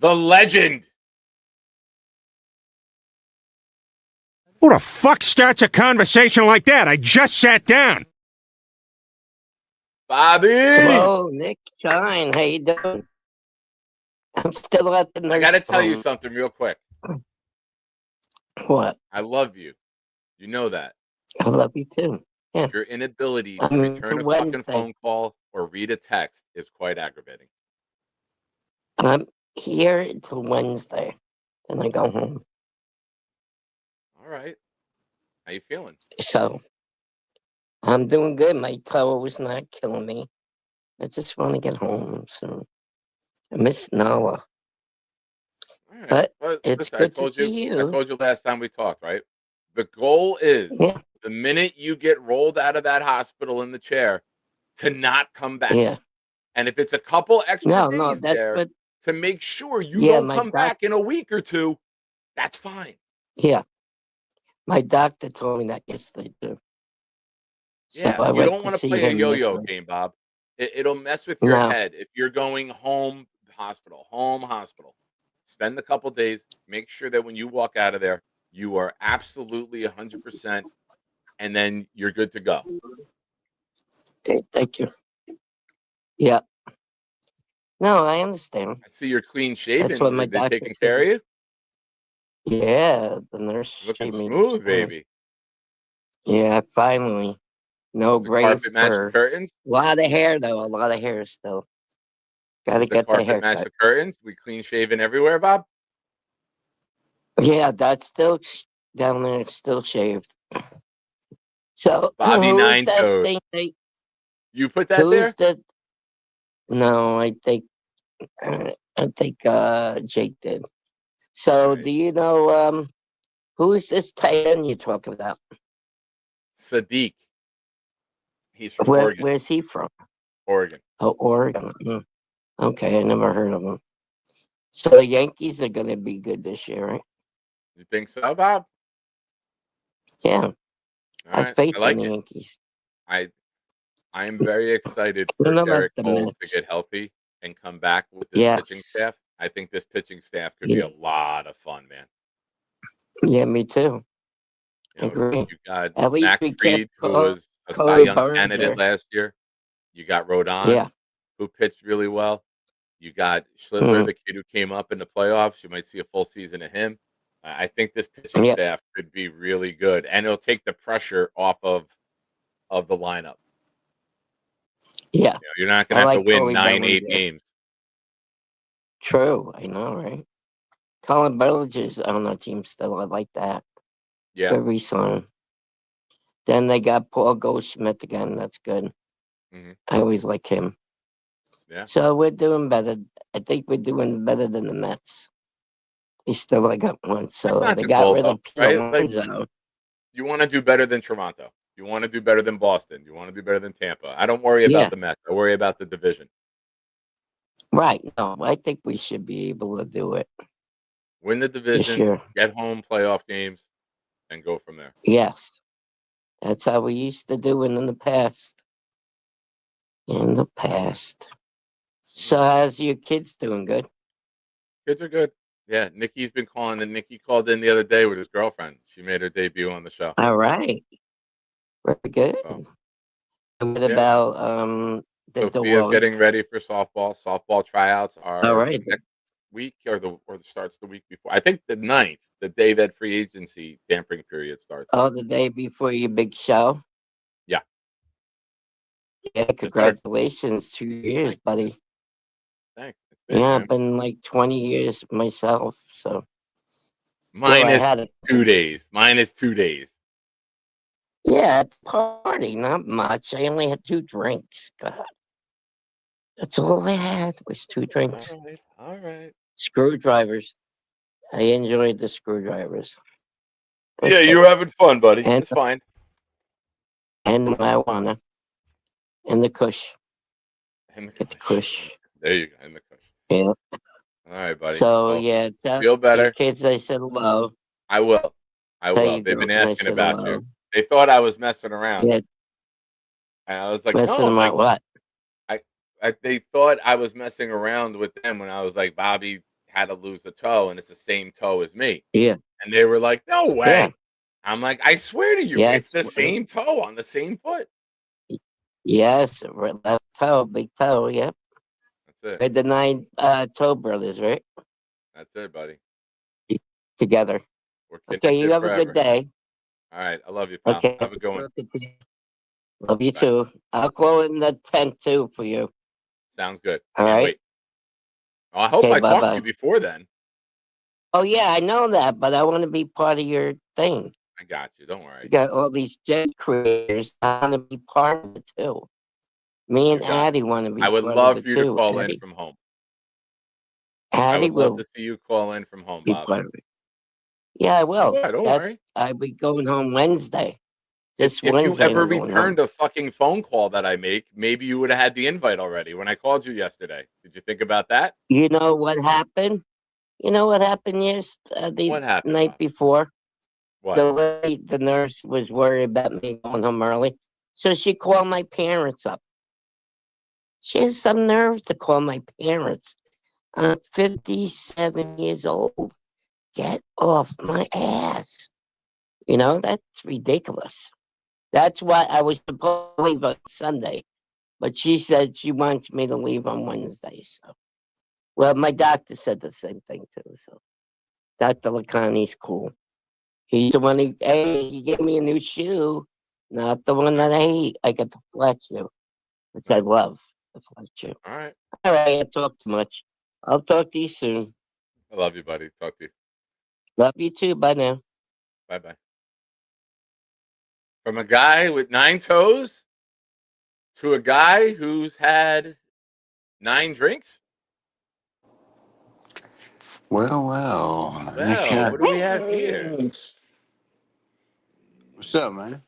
C: the legend.
E: Who the fuck starts a conversation like that? I just sat down.
C: Bobby!
L: Hello, Nick Shine. How you doing? I'm still at the nurse.
C: I got to tell you something real quick.
L: What?
C: I love you. You know that.
L: I love you too. Yeah.
C: Your inability to
L: I'm
C: return
L: to
C: a fucking
L: Wednesday.
C: phone call or read a text is quite aggravating.
L: I'm here until Wednesday. Then I go home.
C: All right. How you feeling?
L: So I'm doing good. My toe was not killing me. I just want to get home. So I miss Noah.
C: All right.
L: But
C: Well,
L: it's
C: listen,
L: good to see you.
C: I told you last time we talked, right? The goal is the minute you get rolled out of that hospital in the chair to not come back.
L: Yeah.
C: And if it's a couple extra
L: No,
C: days
L: that's
C: there
L: what.
C: to make sure you
L: Yeah,
C: don't
L: my
C: come back in a week or two, that's fine.
L: Yeah. My doctor told me that yesterday too. So
C: Yeah,
L: I
C: you
L: went
C: don't
L: to
C: want to
L: see
C: play a
L: him
C: yo-yo
L: yesterday.
C: game, Bob. It'll mess with your
L: No.
C: head if you're going home hospital. Spend a couple days. Make sure that when you walk out of there, you are absolutely 100%, and then you're good to go.
L: Okay, thank you. Yeah. No, I understand.
C: I see you're clean shaven.
L: That's what my
C: They're
L: doctor
C: taking care of you.
L: Yeah, the nurse
C: Looking
L: shaved me this
C: smooth,
L: morning.
C: baby.
L: Yeah, finally. No
C: The
L: gray
C: carpet match the
L: fur.
C: curtains.
L: A lot of hair though. A lot of hair still. Got to
C: Does the
L: get the
C: carpet match
L: haircut.
C: the curtains? We clean shaven everywhere, Bob.
L: Yeah, that's still down there. It's still shaved. So
C: Bobby
L: who's
C: Nine
L: that
C: Toes.
L: thing?
C: You put that there?
L: Who's that? No, I think Jake did. So do you know who's this tight end you talk about?
C: Sadiq. He's from Oregon.
L: Where's he from?
C: Oregon.
L: Oh, Oregon. Okay, I never heard of him. So the Yankees are going to be good this year, right?
C: You think so, Bob?
L: Yeah.
C: All
L: I have
C: right.
L: faith
C: I like
L: in the
C: it.
L: Yankees.
C: I am very excited
L: I
C: for
L: don't know about
C: Derek
L: the
C: Cole to
L: Mets.
C: get healthy and come back with this
L: Yes.
C: pitching staff. I think this pitching staff could be
L: Yeah.
C: a lot of fun, man.
L: Yeah, me too.
C: You know,
L: Agree.
C: you got
L: At least
C: Max
L: we kept
C: Fried, who was a Cy
L: Cody
C: Young
L: Burns
C: candidate
L: there.
C: last year. You got Rodon,
L: Yeah.
C: who pitched really well. You got Schlittler,
L: Mhm.
C: the kid who came up in the playoffs. You might see a full season of him. I think this pitching
L: Yep.
C: staff could be really good, and it'll take the pressure off of the lineup.
L: Yeah.
C: You're not
L: I
C: going to have
L: like
C: to win
L: Coley
C: 9,
L: Bellinger.
C: 8 games.
L: True. I know, right? Colin Bellinger's on our team still. I like that.
C: Yeah.
L: Good re-sign. Then they got Paul Goldschmidt again. That's good.
C: Mhm.
L: I always like him.
C: Yeah.
L: So we're doing better. I think we're doing better than the Mets. They still got one.
C: That's
L: So
C: not
L: they
C: the
L: got
C: goal,
L: rid
C: though,
L: of Pete
C: right? Like,
L: Alonso.
C: you want to do better than Toronto. You want to do better than Boston. You want to do better than Tampa. I don't worry
L: Yeah.
C: about the Mets. I worry about the division.
L: Right. No, I think we should be able to do it.
C: Win the division,
L: year.
C: get home playoff games, and go from there.
L: Yes. That's how we used to do it in the past. In the past. So how's your kids doing? Good?
C: Kids are good. Yeah, Nikki's been calling, and Nikki called in the other day with his girlfriend. She made her debut on the show.
L: All right. Very good.
C: So,
L: And what
C: yeah.
L: about the
C: Sophia's
L: dog?
C: getting ready for softball. Softball tryouts are
L: All right.
C: next week or starts the week before. I think the 9th, the day that free agency tampering period starts.
L: Oh, the day before your big show?
C: Yeah.
L: Yeah, congratulations. 2 years, buddy.
C: Thanks.
L: Yeah, I've been like 20 years myself. So
C: Mine
L: I
C: is
L: had it.
C: 2 days. Mine is 2 days.
L: Yeah, it's a party, not much. I only had 2 drinks. God. That's all I had was 2 drinks.
C: All right.
L: Screwdrivers. I enjoyed the screwdrivers.
C: Yeah, you were having fun, buddy.
L: And,
C: It's fine.
L: And the marijuana. And the kush. Get the kush.
C: There you go. And the kush.
L: Yeah.
C: All right, buddy.
L: So
C: Well,
L: yeah, tell
C: feel better.
L: your kids I said hello.
C: I will. I
L: Tell
C: will.
L: your
C: They've been
L: girlfriend I
C: asking
L: said
C: about
L: hello.
C: you. They thought I was messing around.
L: Yeah.
C: And I was like,
L: Messing
C: no.
L: about what?
C: They thought I was messing around with them when I was like, Bobby had to lose a toe, and it's the same toe as me.
L: Yeah.
C: And they were like, no way.
L: Yeah.
C: I'm like, I swear to you,
L: Yes.
C: it's the same toe on the same foot.
L: Yes, left toe, big toe, yep.
C: That's it.
L: We're the 9 toe brothers, right?
C: That's it, buddy.
L: Together.
C: We're
L: Okay, you
C: connected
L: have a
C: forever.
L: good day.
C: All right. I love you, pal.
L: Okay.
C: Have a good one.
L: Love you too. I'll call in the 10th too for you.
C: Sounds good.
L: All
C: Can't
L: right.
C: wait. Oh, I hope
L: Okay,
C: I talked to
L: bye-bye.
C: you before then.
L: Oh yeah, I know that, but I want to be part of your thing.
C: I got you. Don't worry.
L: You got all these jet creators. I want to be part of it too. Me and
C: You got it.
L: Addie want to be
C: I would
L: part
C: love
L: of
C: for
L: it
C: you
L: too.
C: to call in
L: Addie,
C: from home. I
L: Addie
C: would love
L: will
C: to see you call in from home,
L: be
C: Bob.
L: part of it. Yeah, I will.
C: Yeah, don't worry.
L: I'll be going home Wednesday.
C: If
L: This
C: you
L: Wednesday
C: ever
L: I'm going home.
C: returned a fucking phone call that I make, maybe you would have had the invite already when I called you yesterday. Did you think about that?
L: You know what happened? You know what happened the
C: What happened,
L: night
C: Bob?
L: before?
C: What?
L: The nurse was worried about me going home early. So she called my parents up. She has some nerve to call my parents. I'm 57 years old. Get off my ass. You know, that's ridiculous. That's why I was supposed to leave on Sunday. But she said she wants me to leave on Wednesday. So, well, my doctor said the same thing too. So, Dr. Lacani's cool. He's the one who, hey, he gave me a new shoe, not the one that I hate. I got the flat shoe, which I love, the flat shoe.
C: All right.
L: All right, I talk too much. I'll talk to you soon.
C: I love you, buddy. Talk to you.
L: Love you too. Bye now.
C: Bye-bye. From a guy with 9 toes to a guy who's had 9 drinks?
M: Well.
C: Well, what do we have here?
M: What's up, man?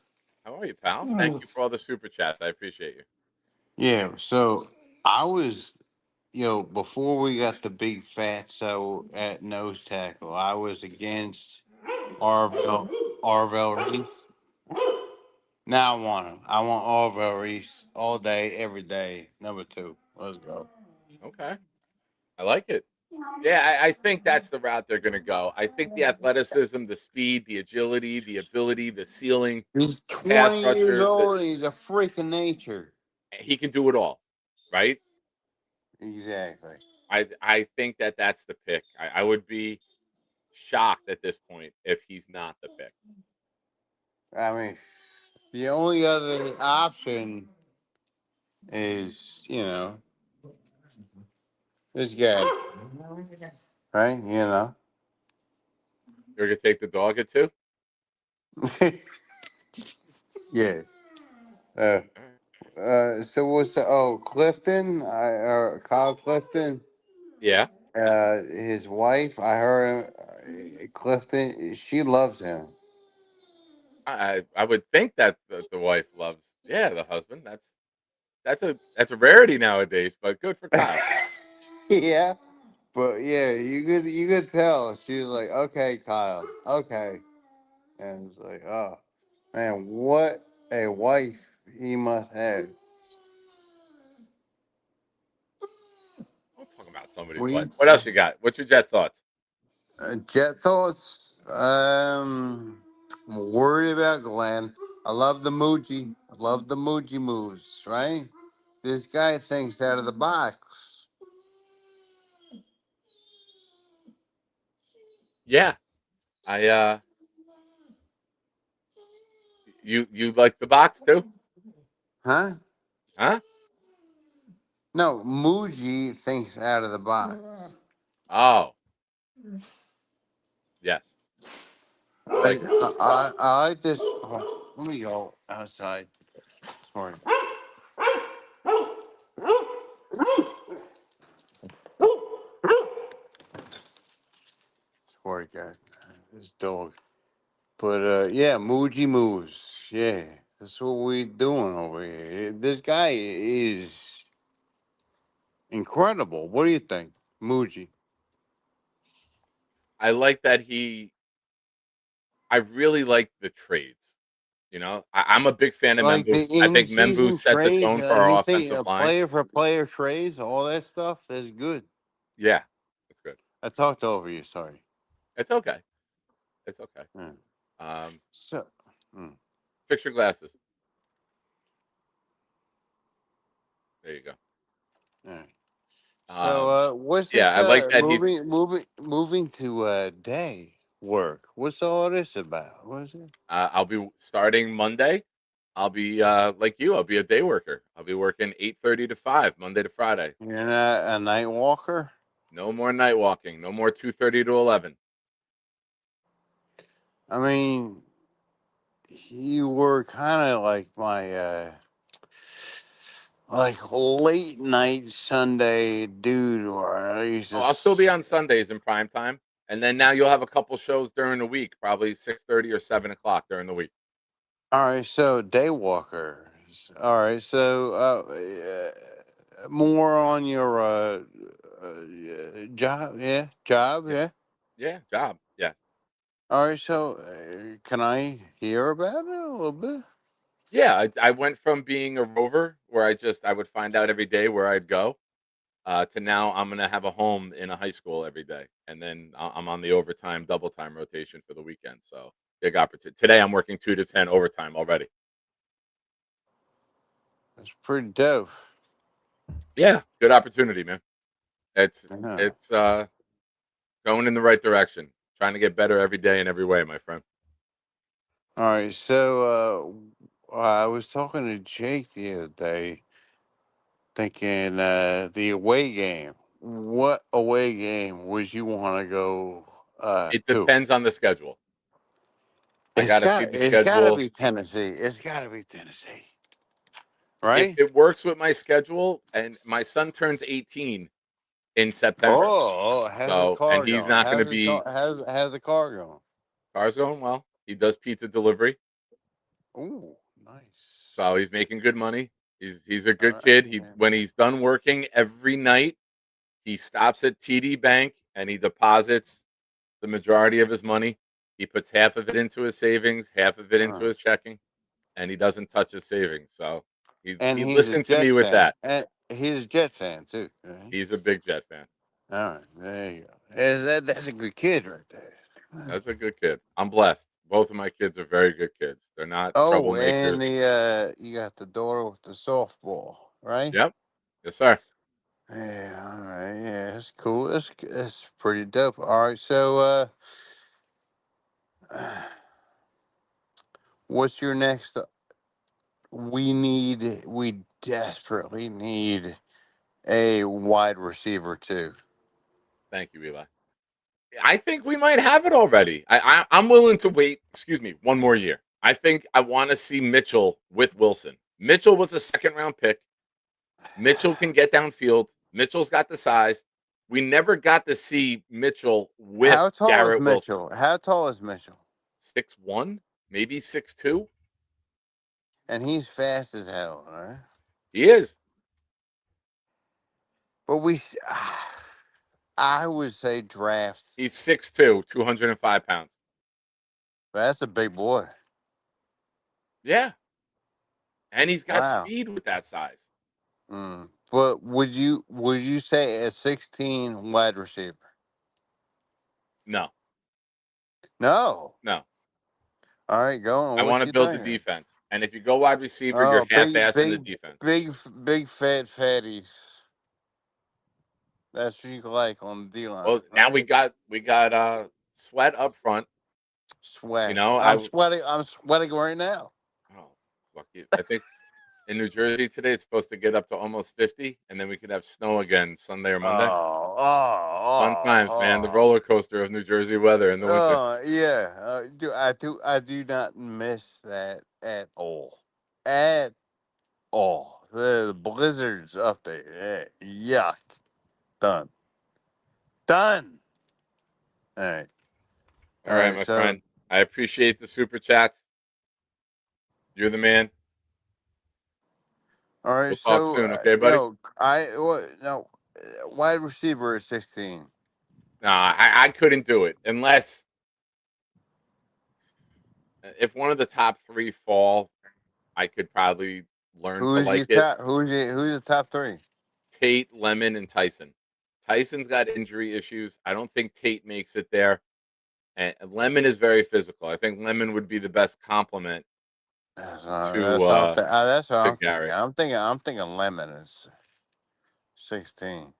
C: How are you, pal? Thank you for all the super chats. I appreciate you.
M: Yeah, so I was, before we got the big fat so at nose tackle, I was against Arvel Reese. Now I want him. I want Arvel Reese all day, every day. Number 2. Let's go.
C: Okay. I like it. Yeah, I think that's the route they're going to go. I think the athleticism, the speed, the agility, the ability, the ceiling,
M: He's
C: pass
M: 20 years
C: rusher,
M: old and he's a freak of nature.
C: he can do it all, right?
M: Exactly.
C: I think that's the pick. I would be shocked at this point if he's not the pick.
M: I mean, the only other option is, this guy, right?
C: You're gonna take the dog at 2?
M: Yeah. So what's Clifton? Or Kyle Clifton?
C: Yeah.
M: His wife. I heard Clifton. She loves him.
C: I would think that the wife loves the husband. That's a rarity nowadays, but good for Kyle.
M: Yeah, but yeah, you could tell she was like, okay, Kyle, okay, and it's like, oh man, what a wife he must have.
C: Don't talk about somebody's
M: What do
C: wife.
M: you
C: What else you got? What's your Jet thoughts?
M: Jet thoughts? I'm worried about Glenn. I love the Muji. I love the Muji moves, right? This guy thinks out of the box.
C: Yeah. You like the box too?
M: Huh?
C: Huh?
M: No, Muji thinks out of the box.
C: Oh, yes. I
M: I,
C: like
M: I like this. Let me go outside. Sorry. Sorry, guys. This dog. But yeah, Muji moves. Yeah, that's what we doing over here. This guy is incredible. What do you think, Muji?
C: I like that I really like the trades. I'm a big fan of
M: Like the
C: Membu. I think Membu
M: in-season
C: set the
M: trades,
C: tone for our
M: anything,
C: offensive line.
M: player for player trades, all that stuff. That's good.
C: Yeah, it's good.
M: I talked over you. Sorry.
C: It's okay. It's okay.
M: Yeah.
C: Um,
M: So, mm,
C: fix your glasses. There you go.
M: yeah. So, what's
C: Yeah,
M: this?
C: I like that he's.
M: Moving to day work. What's all this about? What is it?
C: I'll be starting Monday. I'll be like you. I'll be a day worker. I'll be working 8:30 to 5 Monday to Friday.
M: You're not a night walker.
C: No more night walking. No more 2:30 to 11.
M: I mean, you were kind of like my like late night Sunday dude, or I used
C: Oh,
M: to.
C: I'll still be on Sundays in prime time, and then now you'll have a couple shows during the week, probably 6:30 or 7 o'clock during the week.
M: All right, so day walker. All right, so more on your job,
C: Yeah,
M: yeah.
C: yeah, job. Yeah,
M: All right, so can I hear about it a little bit?
C: yeah. I went from being a rover where I would find out every day where I'd go, to now I'm gonna have a home in a high school every day, and then I'm on the overtime, double time rotation for the weekend. So big opportunity. Today I'm working 2 to 10 overtime already.
M: That's pretty dope.
C: Yeah, good opportunity, man. It's
M: Yeah.
C: it's going in the right direction. Trying to get better every day in every way, my friend.
M: All right, so I was talking to Jake the other day, thinking the away game. What away game would you want to go
C: It
M: to?
C: depends on the schedule. I got to see the
M: It's got to
C: schedule.
M: be Tennessee. It's got to be Tennessee,
C: If
M: right?
C: it works with my schedule, and my son turns 18 in September,
M: How's his
C: so and
M: car
C: he's
M: going?
C: not going to be.
M: How's the car going?
C: Car's going well. He does pizza delivery,
M: Ooh, nice.
C: so he's making good money. He's a
M: All
C: good
M: right.
C: kid.
M: Yeah.
C: When he's done working every night, he stops at TD Bank and he deposits the majority of his money. He puts half of it into his savings, half of it into his checking, and he doesn't touch his savings. So
M: And
C: he
M: he's a
C: listened to
M: Jet
C: me with
M: fan.
C: that.
M: And he's a Jet fan too. Right?
C: He's a big Jet fan.
M: All right, there you go. That's a good kid right there.
C: That's a good kid. I'm blessed. Both of my kids are very good kids. They're not
M: Oh,
C: troublemakers.
M: and the you got the daughter with the softball, right?
C: Yep. Yes, sir.
M: Yeah, all right. Yeah, that's cool. That's pretty dope. All right, so what's your next? We desperately need a wide receiver too.
C: Thank you, Eli. I think we might have it already. I'm willing to wait. Excuse me, one more year. I think I want to see Mitchell with Wilson. Mitchell was a second round pick. Mitchell can get downfield. Mitchell's got the size. We never got to see Mitchell with
M: How tall is
C: Garrett Wilson.
M: Mitchell? How tall is Mitchell?
C: 6'1", maybe 6'2".
M: And he's fast as hell, right?
C: He is.
M: But I would say draft.
C: He's 6'2", 205 pounds.
M: That's a big boy.
C: Yeah. And he's got
M: Wow.
C: speed with that size.
M: But would you say a 16 wide receiver?
C: No.
M: No.
C: No.
M: All right, go on.
C: I
M: What
C: want to
M: you
C: build the
M: thinking?
C: defense. And if you go wide receiver,
M: Oh,
C: you're
M: big,
C: half-assing the
M: big,
C: defense.
M: big fat fatties. That's what you like on the D-line.
C: Well, now we got Sweat up front.
M: Sweat.
C: You know,
M: I'm sweating right now.
C: Oh, fuck you. I think in New Jersey today it's supposed to get up to almost 50, and then we could have snow again Sunday or Monday. Fun times, man. The roller coaster of New Jersey weather in the winter.
M: Oh yeah, I do not miss that at all. At all. The blizzards up there. Yuck. Done. All right.
C: All right, my friend. I appreciate the super chats. You're the man.
M: All right,
C: We'll talk soon, okay, buddy?
M: No, wide receiver at 16.
C: Nah, I couldn't do it unless if one of the top three fall, I could probably learn to like it.
M: Who's the top three?
C: Tate, Lemon, and Tyson. Tyson's got injury issues. I don't think Tate makes it there. And Lemon is very physical. I think Lemon would be the best complement
M: That's
C: to
M: what I'm
C: Garrett.
M: thinking. I'm thinking Lemon is 16.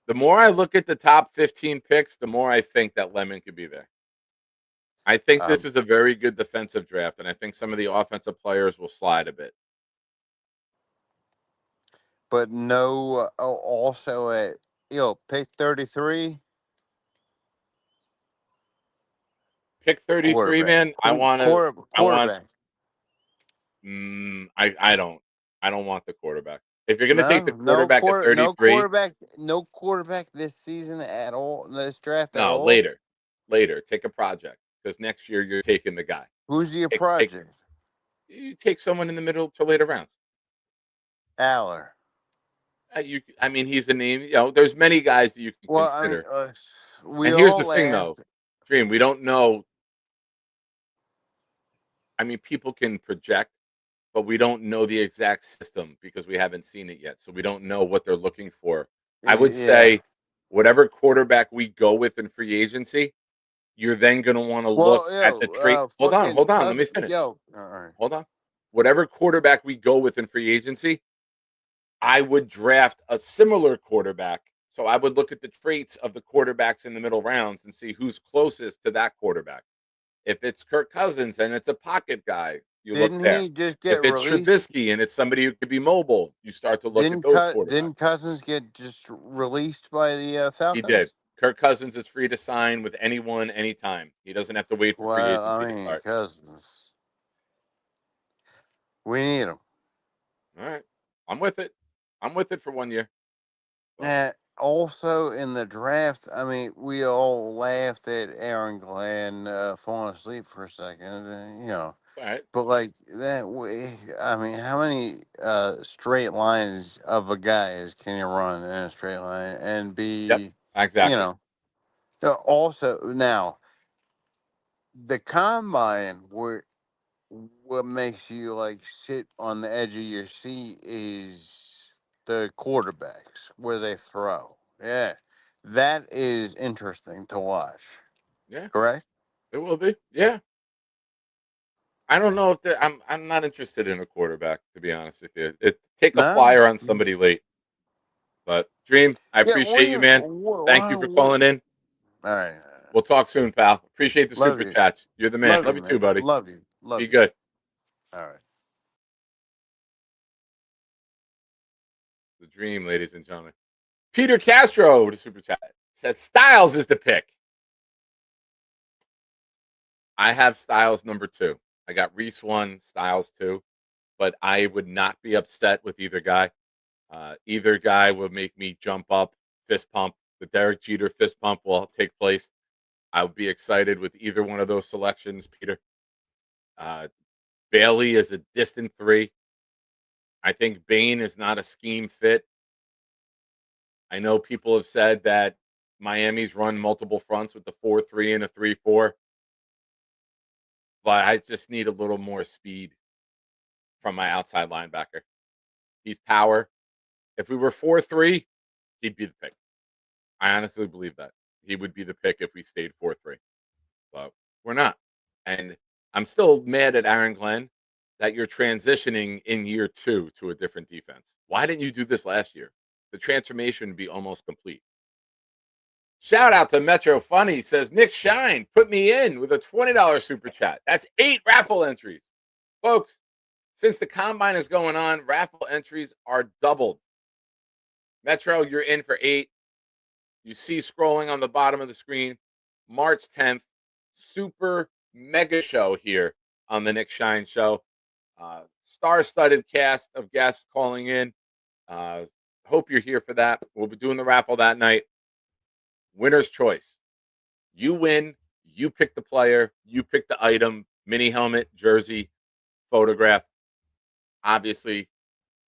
C: The more I look at the top 15 picks, the more I think that Lemon could be there. I think this is a very good defensive draft, and I think some of the offensive players will slide a bit.
M: But no, also at pick 33.
C: Pick 33, man. I want
M: quarterback.
C: I don't want the quarterback. If you're going to take the quarterback at 33,
M: no quarterback this season at all. This draft at
C: no,
M: all.
C: Later. Take a project because next year you're taking the guy.
M: Who's your project?
C: You take someone in the middle to later rounds.
M: Aller.
C: I mean, he's a name. You know, there's many guys that you can consider. And here's the thing, though, Dream. We don't know. I mean, people can project, but we don't know the exact system because we haven't seen it yet. So we don't know what they're looking for. I would say whatever quarterback we go with in free agency, you're then going to want to look at the trait. Hold on. Let me finish.
M: All right.
C: Hold on. Whatever quarterback we go with in free agency, I would draft a similar quarterback. So I would look at the traits of the quarterbacks in the middle rounds and see who's closest to that quarterback. If it's Kirk Cousins and it's a pocket guy, you look there.
M: He just get
C: if it's
M: released?
C: Trubisky and it's somebody who could be mobile, you start to look at those quarterbacks.
M: Didn't Cousins get just released by the Falcons?
C: He did. Kirk Cousins is free to sign with anyone, anytime. He doesn't have to wait for free agency to start.
M: Cousins. We need him.
C: All right. I'm with it. I'm with it for 1 year.
M: Also in the draft, I mean, we all laughed at Aaron Glenn falling asleep for a second,
C: All right.
M: But like that way, I mean, how many straight lines of a guys can you run in a straight line and be
C: exactly.
M: Also now the combine what makes you like sit on the edge of your seat is the quarterbacks where they throw. Yeah. That is interesting to watch.
C: Yeah.
M: Correct?
C: It will be. Yeah. I don't know if I'm not interested in a quarterback, to be honest with you. Take a flyer on somebody late. But Dream, I appreciate you, man. Thank you for calling in.
M: All right.
C: We'll talk soon, pal. Appreciate the
M: Love
C: super
M: you.
C: chats. You're the man.
M: Love
C: Love
M: you,
C: you too,
M: man.
C: buddy.
M: Love you. Love
C: Be
M: you.
C: good.
M: All right.
C: The dream, ladies and gentlemen. Peter Castro with a super chat says Styles is the pick. I have Styles number 2. I got Reese 1, Styles 2, but I would not be upset with either guy. Either guy would make me jump up, fist pump. The Derek Jeter fist pump will take place. I would be excited with either one of those selections, Peter. Bailey is a distant 3. I think Bane is not a scheme fit. I know people have said that Miami's run multiple fronts with the 4-3 and a 3-4, but I just need a little more speed from my outside linebacker. He's power. If we were 4-3, he'd be the pick. I honestly believe that. He would be the pick if we stayed 4-3, but we're not. And I'm still mad at Aaron Glenn that you're transitioning in year 2 to a different defense. Why didn't you do this last year? The transformation would be almost complete. Shout out to Metro Funny, says Nick Shine, put me in with a $20 super chat. That's 8 raffle entries. Folks, since the combine is going on, raffle entries are doubled. Metro, you're in for 8. You see scrolling on the bottom of the screen, March 10th, super mega show here on the Nick Shine Show. Star-studded cast of guests calling in. Hope you're here for that. We'll be doing the raffle that night. Winner's choice. You win. You pick the player. You pick the item, mini helmet, jersey, photograph. Obviously,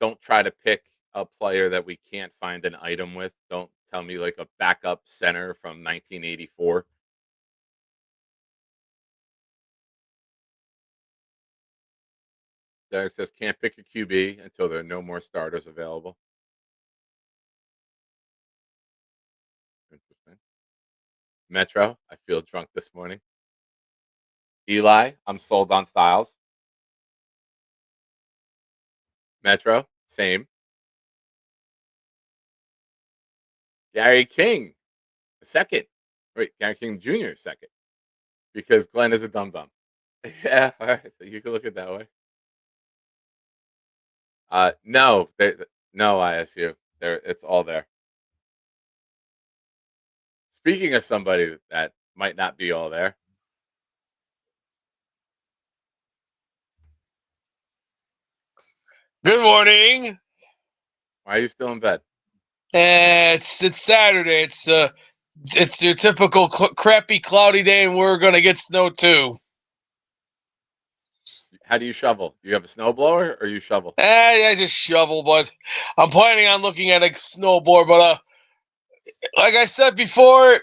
C: don't try to pick a player that we can't find an item with. Don't tell me like a backup center from 1984. Derek says can't pick a QB until there are no more starters available. Interesting. Metro, I feel drunk this morning. Eli, I'm sold on Styles. Metro, same. Gary King, second. Wait, Gary King Jr., second. Because Glenn is a dum dum. Yeah, all right. So you can look at it that way. No, no ISU. It's all there. Speaking of somebody that might not be all there,
N: Good morning.
C: why are you still in bed?
N: It's Saturday. It's your typical crappy cloudy day, and we're gonna get snow too.
C: How do you shovel? Do you have a snowblower or you shovel?
N: I just shovel, but I'm planning on looking at a snowboard. But like I said before,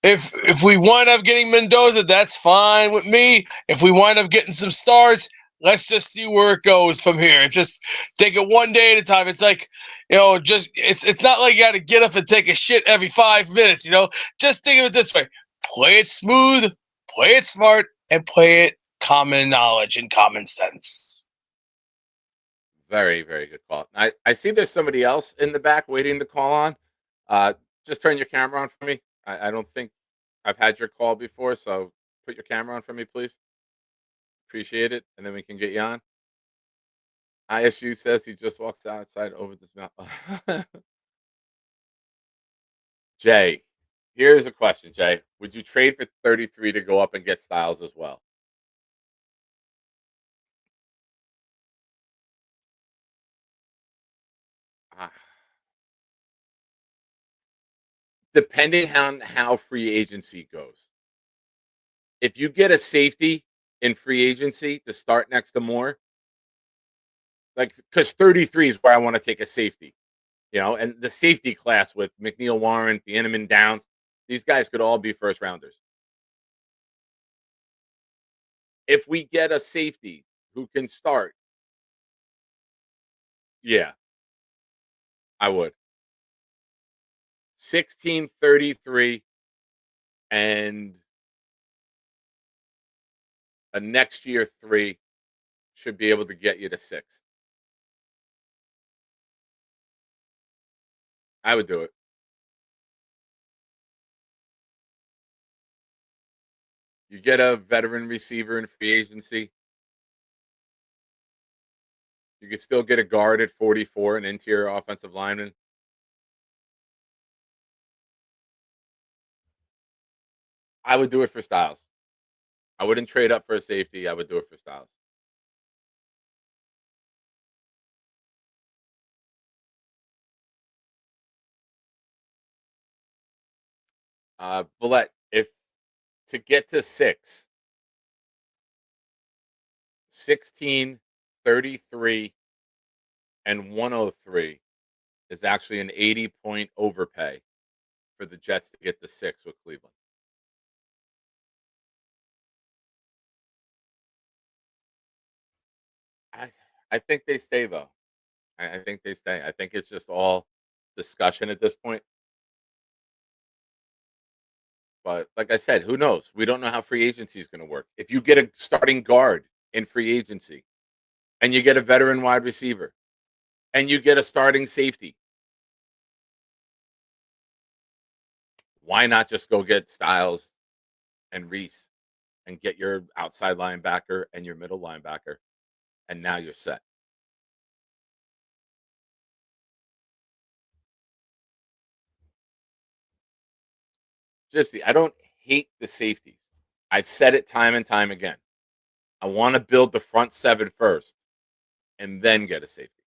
N: if we wind up getting Mendoza, that's fine with me. If we wind up getting some stars, let's just see where it goes from here. It's just take it one day at a time. It's like, just it's not like you got to get up and take a shit every 5 minutes. Just think of it this way: play it smooth, play it smart, and play it common knowledge and common sense.
C: Very, very good call. I see there's somebody else in the back waiting to call on. Just turn your camera on for me. I don't think I've had your call before, so put your camera on for me, please. Appreciate it, and then we can get you on. ISU says he just walks outside over this mountain. Jay, here's a question, Jay. Would you trade for 33 to go up and get Styles as well? Depending on how free agency goes. If you get a safety in free agency to start next to Moore, like because 33 is where I want to take a safety, and the safety class with McNeil Warren, Bieneman Downs, these guys could all be first rounders. If we get a safety who can start, yeah, I would. 16, 33, and a next year 3 should be able to get you to 6. I would do it. You get a veteran receiver in free agency. You could still get a guard at 44, an interior offensive lineman. I would do it for Styles. I wouldn't trade up for a safety. I would do it for Styles. Villette, if to get to 16, 33, and 103 is actually an 80-point overpay for the Jets to get the 6 with Cleveland. I think they stay though. I think they stay. I think it's just all discussion at this point. But like I said, who knows? We don't know how free agency is going to work. If you get a starting guard in free agency, and you get a veteran wide receiver, and you get a starting safety, why not just go get Styles and Reese and get your outside linebacker and your middle linebacker, and now you're set. Gypsy, I don't hate the safeties. I've said it time and time again. I want to build the front 7 first and then get a safety.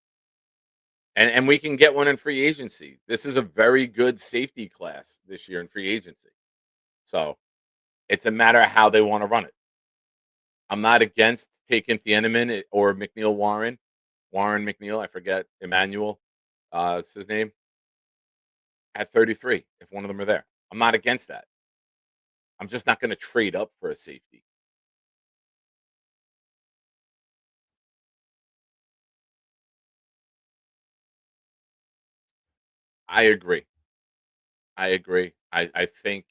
C: And we can get one in free agency. This is a very good safety class this year in free agency. So it's a matter of how they want to run it. I'm not against taking Thieneman or McNeil Warren. Warren McNeil, I forget, Emmanuel, is his name, at 33, if one of them are there. I'm not against that. I'm just not going to trade up for a safety. I agree. I think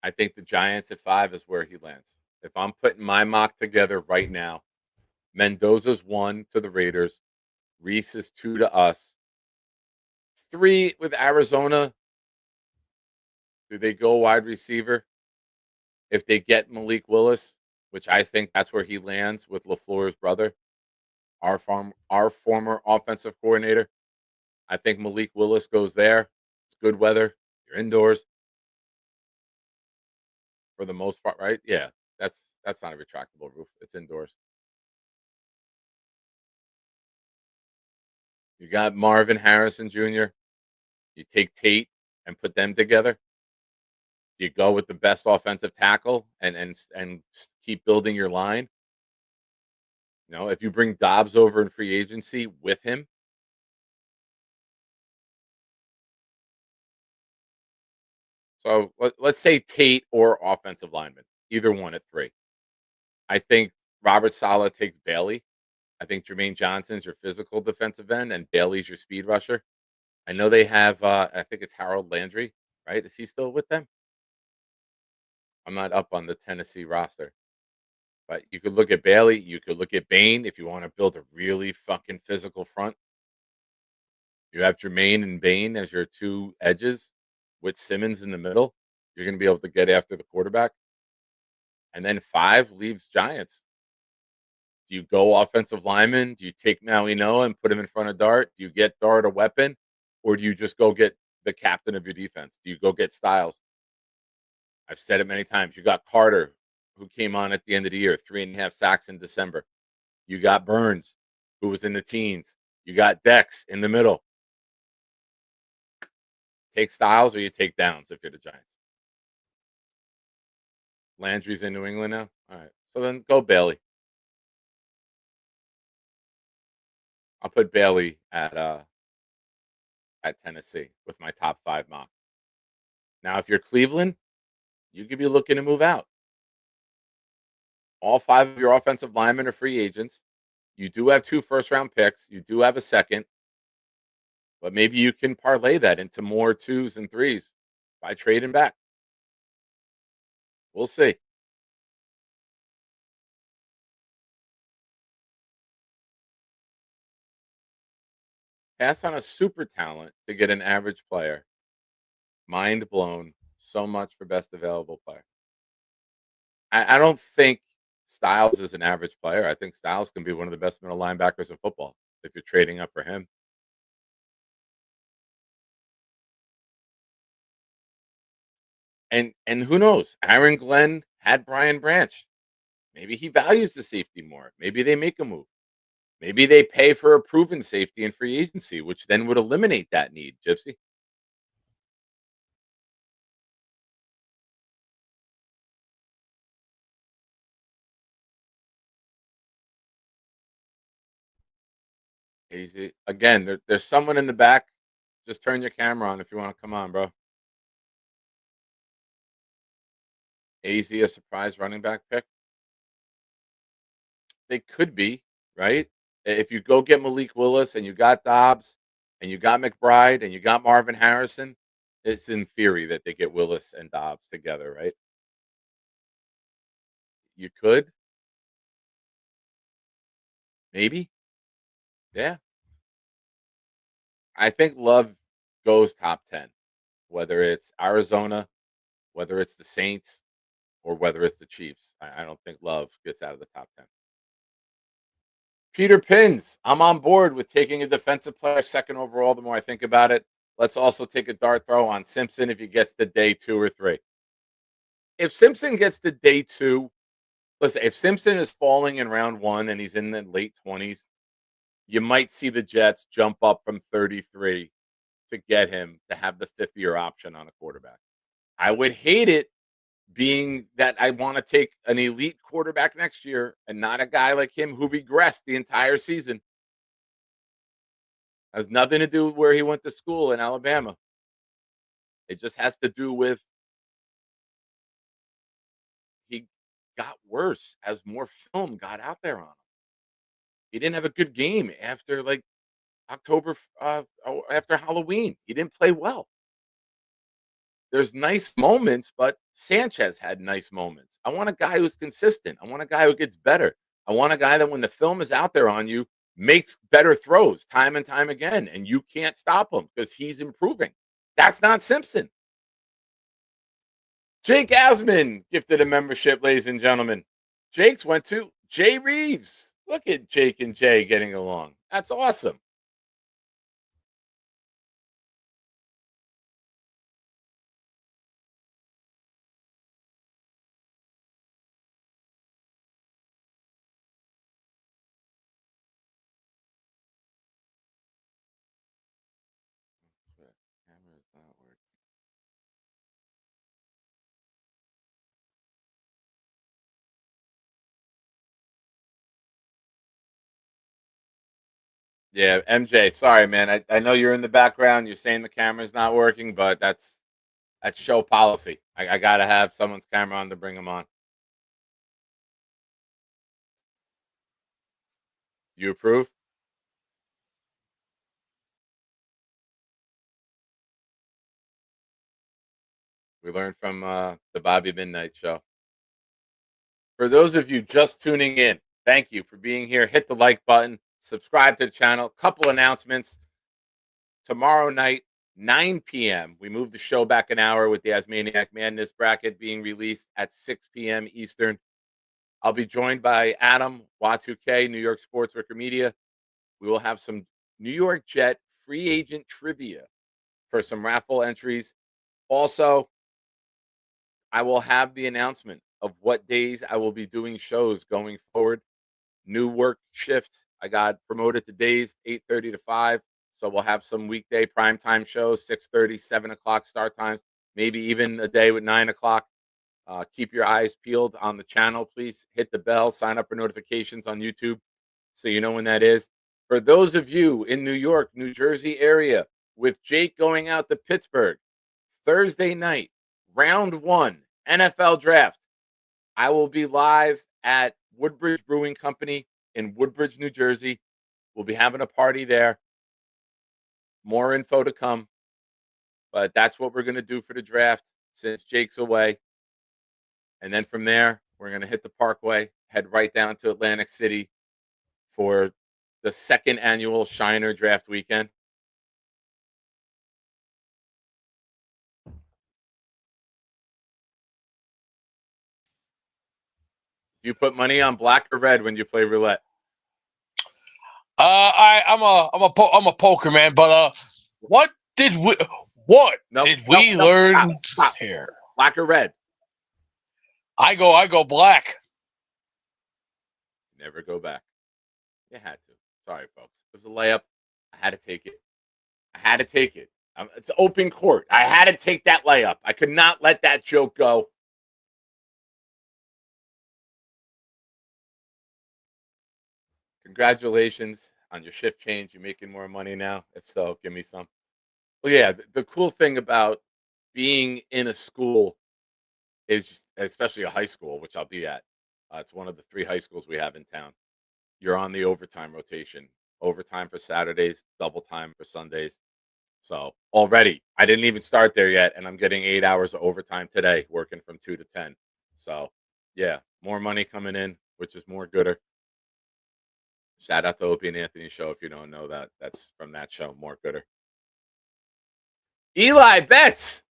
C: the Giants at 5 is where he lands. If I'm putting my mock together right now, Mendoza's 1 to the Raiders, Reese is 2 to us, 3 with Arizona. Do they go wide receiver? If they get Malik Willis, which I think that's where he lands with LaFleur's brother, our former offensive coordinator, I think Malik Willis goes there. It's good weather. You're indoors for the most part, right? Yeah, that's not a retractable roof. It's indoors. You got Marvin Harrison Jr. You take Tate and put them together. You go with the best offensive tackle and keep building your line. You know, if you bring Dobbs over in free agency with him, so let's say Tate or offensive lineman, either one at 3. I think Robert Saleh takes Bailey. I think Jermaine Johnson's your physical defensive end, and Bailey's your speed rusher. I know they have, I think it's Harold Landry, right? Is he still with them? I'm not up on the Tennessee roster. But you could look at Bailey. You could look at Bain if you want to build a really fucking physical front. You have Jermaine and Bain as your 2 edges with Simmons in the middle. You're going to be able to get after the quarterback. And then 5 leaves Giants. Do you go offensive lineman? Do you take Maui Noah and put him in front of Dart? Do you get Dart a weapon? Or do you just go get the captain of your defense? Do you go get Styles? I've said it many times. You got Carter, who came on at the end of the year, 3.5 sacks in December. You got Burns, who was in the teens. You got Dex in the middle. Take Styles or you take Downs if you're the Giants. Landry's in New England now? All right. So then go Bailey. I'll put Bailey at Tennessee with my top 5 mock. Now, if you're Cleveland, you could be looking to move out. All 5 of your offensive linemen are free agents. You do have 2 first-round picks. You do have a second. But maybe you can parlay that into more 2s and 3s by trading back. We'll see. Pass on a super talent to get an average player. Mind blown. So much for best available player. I don't think Styles is an average player. I think Styles can be one of the best middle linebackers in football if you're trading up for him. And who knows? Aaron Glenn had Brian Branch. Maybe he values the safety more. Maybe they make a move. Maybe they pay for a proven safety in free agency, which then would eliminate that need, Gypsy. Easy. Again, there's someone in the back. Just turn your camera on if you want to come on, bro. AZ a surprise running back pick? They could be, right? If you go get Malik Willis and you got Dobbs and you got McBride and you got Marvin Harrison, it's in theory that they get Willis and Dobbs together, right? You could. Maybe. Yeah. I think Love goes top 10, whether it's Arizona, whether it's the Saints, or whether it's the Chiefs. I don't think Love gets out of the top 10. Peter Pins, I'm on board with taking a defensive player second overall the more I think about it. Let's also take a dart throw on Simpson if he gets to day 2 or 3. If Simpson gets to day 2, listen, if Simpson is falling in round 1 and he's in the late 20s, you might see the Jets jump up from 33 to get him to have the 5th-year option on a quarterback. I would hate it being that I want to take an elite quarterback next year and not a guy like him who regressed the entire season. Has nothing to do with where he went to school in Alabama. It just has to do with he got worse as more film got out there on him. He didn't have a good game after like October, after Halloween. He didn't play well. There's nice moments, but Sanchez had nice moments. I want a guy who's consistent. I want a guy who gets better. I want a guy that when the film is out there on you, makes better throws time and time again, and you can't stop him because he's improving. That's not Simpson. Jake Asman gifted a membership, ladies and gentlemen. Jake's went to Jay Reeves. Look at Jake and Jay getting along. That's awesome. Camera's not working. Yeah, MJ, sorry, man. I know you're in the background. You're saying the camera's not working, but that's show policy. I got to have someone's camera on to bring them on. You approve? We learned from the Bobby Midnight Show. For those of you just tuning in, thank you for being here. Hit the like button, subscribe to the channel. Couple announcements. Tomorrow night, 9 p.m., we moved the show back an hour with the Asmaniac Madness bracket being released at 6 p.m. Eastern. I'll be joined by Adam, Y2K, New York Sports Wicker Media. We will have some New York Jet free agent trivia for some raffle entries. Also, I will have the announcement of what days I will be doing shows going forward. New work shift. I got promoted to days 8:30 to 5. So we'll have some weekday primetime shows, 6:30, 7 o'clock start times, maybe even a day with 9 o'clock. Keep your eyes peeled on the channel. Please hit the bell, sign up for notifications on YouTube so you know when that is. For those of you in New York, New Jersey area, with Jake going out to Pittsburgh, Thursday night, round 1, NFL draft. I will be live at Woodbridge Brewing Company in Woodbridge, New Jersey. We'll be having a party there. More info to come. But that's what we're going to do for the draft since Jake's away. And then from there, we're going to hit the Parkway, head right down to Atlantic City for the second annual Shiner Draft Weekend. Do you put money on black or red when you play roulette?
N: I'm a poker man, but what did we learn
C: Stop.
N: here?
C: Black or red?
N: I go black.
C: Never go back. You had to. Sorry, folks. It was a layup. I had to take it. It's open court. I had to take that layup. I could not let that joke go. Congratulations on your shift change. You're making more money now. If so, give me some. Well, yeah, the cool thing about being in a school is, especially a high school, which I'll be at. It's one of the 3 high schools we have in town. You're on the overtime rotation. Overtime for Saturdays, double time for Sundays. So already, I didn't even start there yet, and I'm getting 8 hours of overtime today, working from 2 to 10. So, yeah, more money coming in, which is more gooder. Shout out to Opie and Anthony show if you don't know that. That's from that show, more gooder. Eli Betts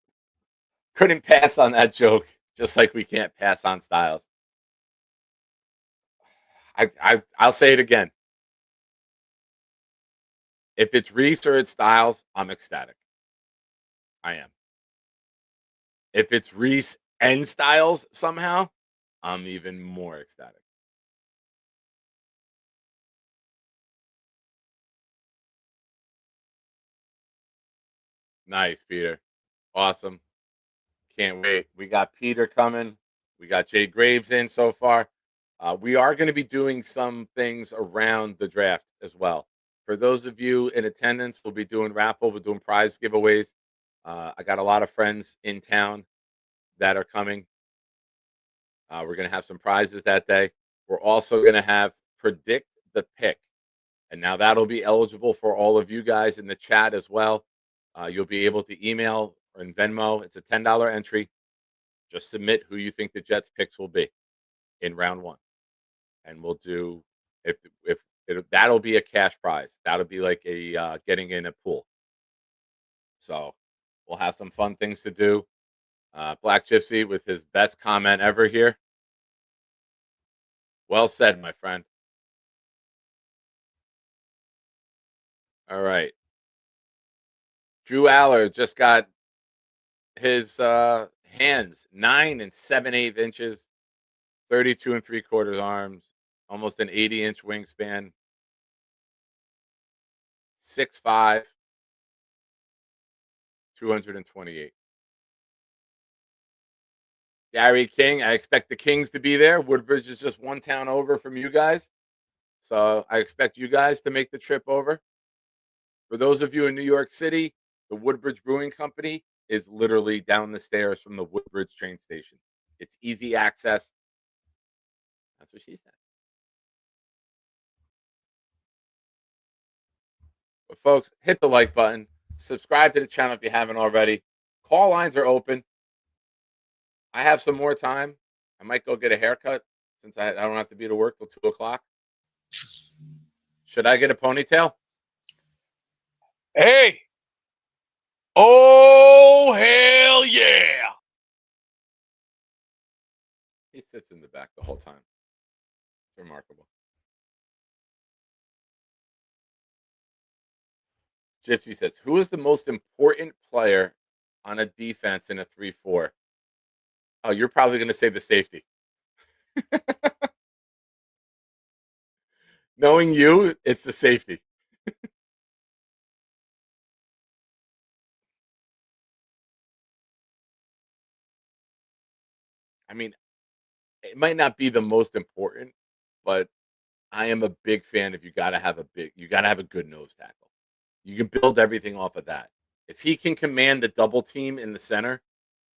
C: couldn't pass on that joke, just like we can't pass on Styles. I'll say it again. If it's Reese or it's Styles, I'm ecstatic. I am. If it's Reese and Styles somehow, I'm even more ecstatic. Nice, Peter. Awesome. Can't wait. We got Peter coming. We got Jay Graves in so far. We are going to be doing some things around the draft as well. For those of you in attendance, we'll be doing raffle. We're doing prize giveaways. I got a lot of friends in town that are coming. We're going to have some prizes that day. We're also going to have Predict the Pick. And now that'll be eligible for all of you guys in the chat as well. You'll be able to email or in Venmo. It's a $10 entry. Just submit who you think the Jets picks will be in round 1. And we'll do, that'll be a cash prize. That'll be like a getting in a pool. So we'll have some fun things to do. Black Gypsy with his best comment ever here. Well said, my friend. All right. Drew Aller just got his hands 9 7/8 inches, 32 3/4 arms, almost an 80-inch wingspan, 6'5", 228. Gary King, I expect the Kings to be there. Woodbridge is just one town over from you guys. So I expect you guys to make the trip over. For those of you in New York City, the Woodbridge Brewing Company is literally down the stairs from the Woodbridge train station. It's easy access. That's what she said. But folks, hit the like button. Subscribe to the channel if you haven't already. Call lines are open. I have some more time. I might go get a haircut since I don't have to be to work till 2 o'clock. Should I get a ponytail?
N: Hey! Oh, hell yeah!
C: He sits in the back the whole time. It's remarkable. Gypsy says, who is the most important player on a defense in a 3-4? Oh, you're probably going to say the safety. Knowing you, it's the safety. I mean, it might not be the most important, but I am a big fan of you got to have a good nose tackle. You can build everything off of that. If he can command the double team in the center,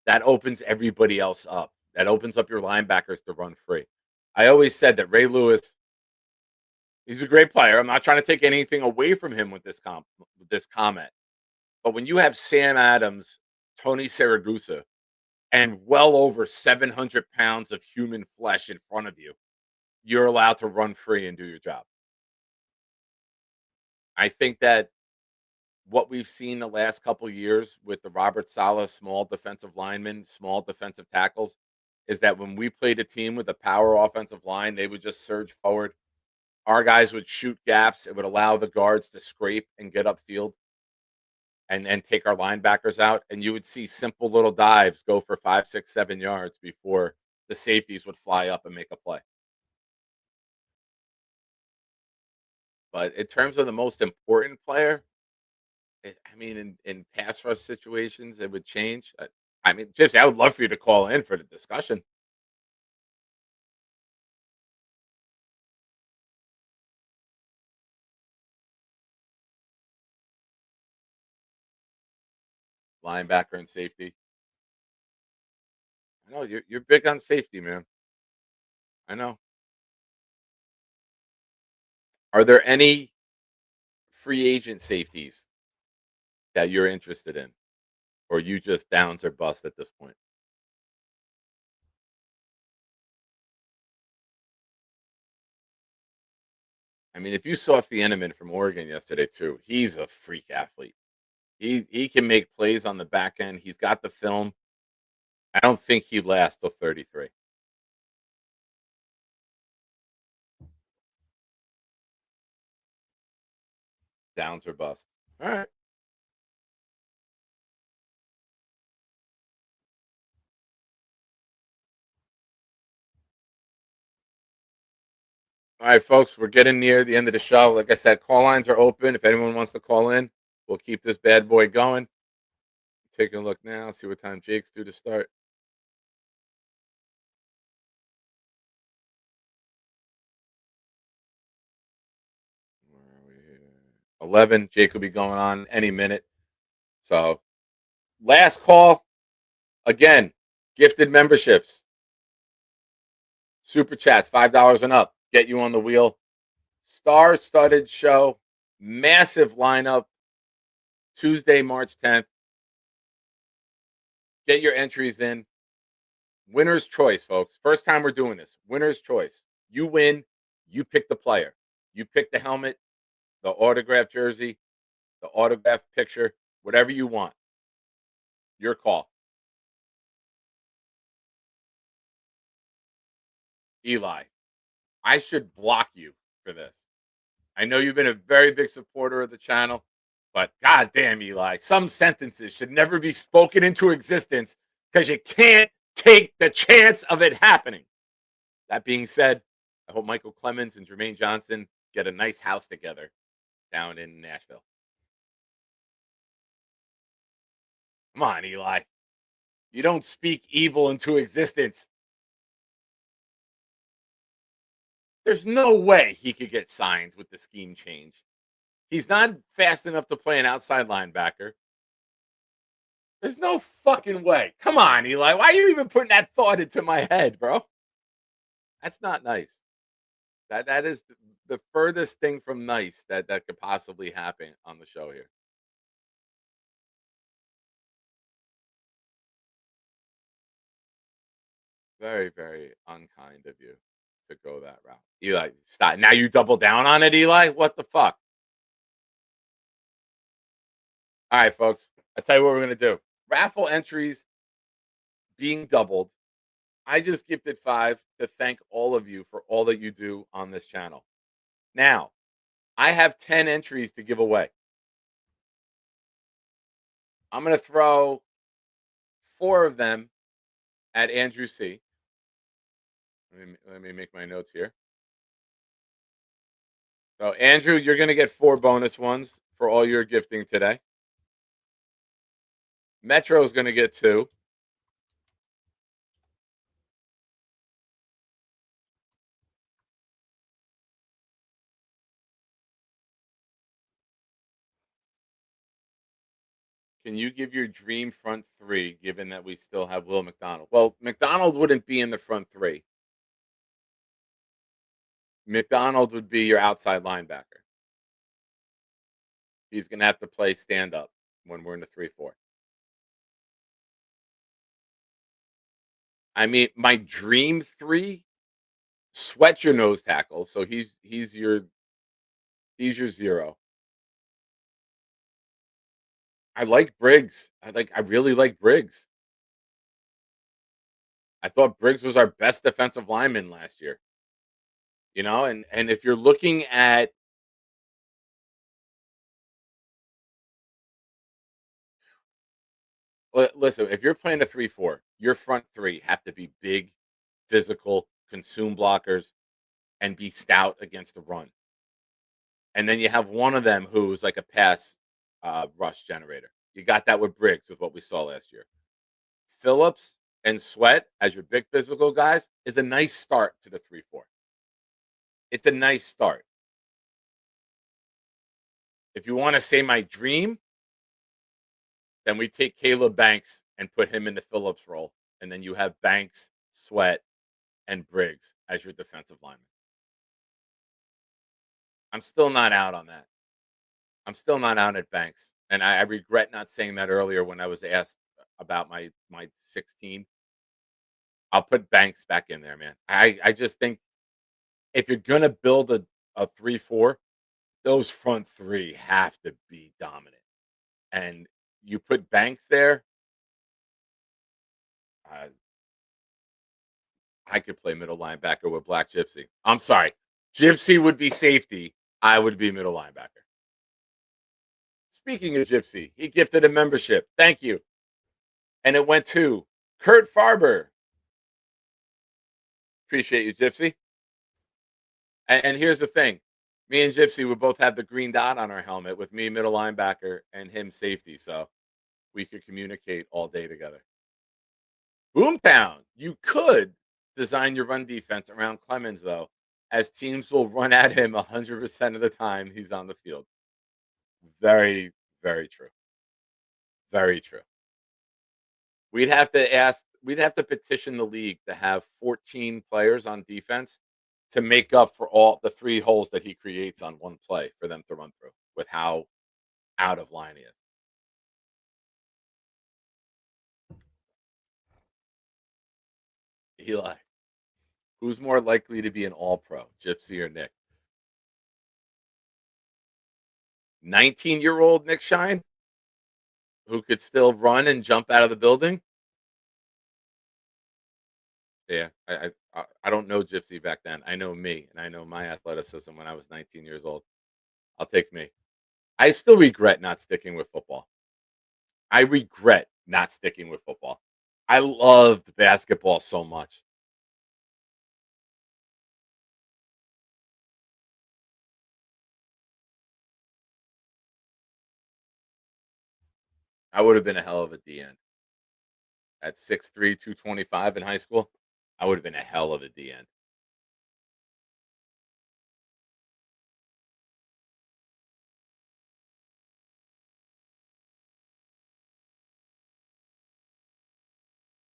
C: that opens everybody else up. That opens up your linebackers to run free. I always said that Ray Lewis, he's a great player. I'm not trying to take anything away from him with this comment. But when you have Sam Adams, Tony Siragusa, and well over 700 pounds of human flesh in front of you, you're allowed to run free and do your job. I think that what we've seen the last couple of years with the Robert Saleh small defensive linemen, small defensive tackles, is that when we played a team with a power offensive line, they would just surge forward. Our guys would shoot gaps. It would allow the guards to scrape and get upfield and take our linebackers out. And you would see simple little dives go for 5, 6, 7 yards before the safeties would fly up and make a play. But in terms of the most important player, I mean, in pass rush situations, it would change. I mean, Gypsy, I would love for you to call in for the discussion. Linebacker and safety. I know you're big on safety, man. I know. Are there any free agent safeties that you're interested in, or you just downs or bust at this point? I mean, if you saw Thieneman from Oregon yesterday too, he's a freak athlete. He can make plays on the back end. He's got the film. I don't think he lasts till 33. Downs or bust. All right. All right, folks, we're getting near the end of the show. Like I said, call lines are open. If anyone wants to call in, we'll keep this bad boy going. Taking a look now, see what time Jake's due to start. Where are we here? 11. Jake will be going on any minute. So, last call. Again, gifted memberships. Super chats, $5 and up. Get you on the wheel. Star-studded show. Massive lineup. Tuesday, March 10th. Get your entries in. Winner's choice, folks. First time we're doing this. Winner's choice. You win. You pick the player. You pick the helmet, the autographed jersey, the autographed picture, whatever you want. Your call. Eli, I should block you for this. I know you've been a very big supporter of the channel, but goddamn, Eli, some sentences should never be spoken into existence because you can't take the chance of it happening. That being said, I hope Michael Clemens and Jermaine Johnson get a nice house together down in Nashville. Come on, Eli. You don't speak evil into existence. There's no way he could get signed with the scheme change. He's not fast enough to play an outside linebacker. There's no fucking way. Come on, Eli. Why are you even putting that thought into my head, bro? That's not nice. That is the furthest thing from nice that could possibly happen on the show here. Very, very unkind of you to go that route. Eli, stop. Now you double down on it, Eli? What the fuck? All right, folks. I'll tell you what we're going to do. Raffle entries being doubled. I just gifted 5 to thank all of you for all that you do on this channel. Now, I have 10 entries to give away. I'm going to throw 4 of them at Andrew C. Let me make my notes here. So, Andrew, you're going to get 4 bonus ones for all your gifting today. Metro is going to get 2. Can you give your dream front 3, given that we still have Will McDonald? Well, McDonald wouldn't be in the front 3. McDonald would be your outside linebacker. He's going to have to play stand up when we're in the 3-4. I mean, my dream 3, Sweat's your nose tackle, so he's your 0. I like Briggs. I really like Briggs. I thought Briggs was our best defensive lineman last year. You know, and if you're looking at listen, if you're playing a 3-4, your front three have to be big, physical, consume blockers, and be stout against the run. And then you have one of them who's like a pass rush generator. You got that with Briggs, with what we saw last year. Phillips and Sweat as your big physical guys is a nice start to the 3-4. It's a nice start. If you want to say my dream, then we take Caleb Banks and put him in the Phillips role. And then you have Banks, Sweat, and Briggs as your defensive lineman. I'm still not out on that. I'm still not out at Banks. And I regret not saying that earlier when I was asked about my 16. I'll put Banks back in there, man. I just think if you're going to build a 3-4, those front three have to be dominant. And you put Banks there, I could play middle linebacker with Black Gypsy. I'm sorry. Gypsy would be safety. I would be middle linebacker. Speaking of Gypsy, he gifted a membership. Thank you. And it went to Kurt Farber. Appreciate you, Gypsy. And here's the thing. Me and Gypsy would both have the green dot on our helmet, with me middle linebacker and him safety. So we could communicate all day together. Boomtown. You could design your run defense around Clemens, though, as teams will run at him 100% of the time he's on the field. Very, very true. Very true. We'd have to petition the league to have 14 players on defense to make up for all the 3 holes that he creates on one play for them to run through, with how out of line he is. Eli, who's more likely to be an all-pro, Gypsy or Nick? 19-year-old Nick Shine, who could still run and jump out of the building? Yeah, I don't know Gypsy back then. I know me, and I know my athleticism when I was 19 years old. I'll take me. I still regret not sticking with football. I regret not sticking with football. I loved basketball so much. I would have been a hell of a D end. At 6'3", 225 in high school, I would have been a hell of a D end.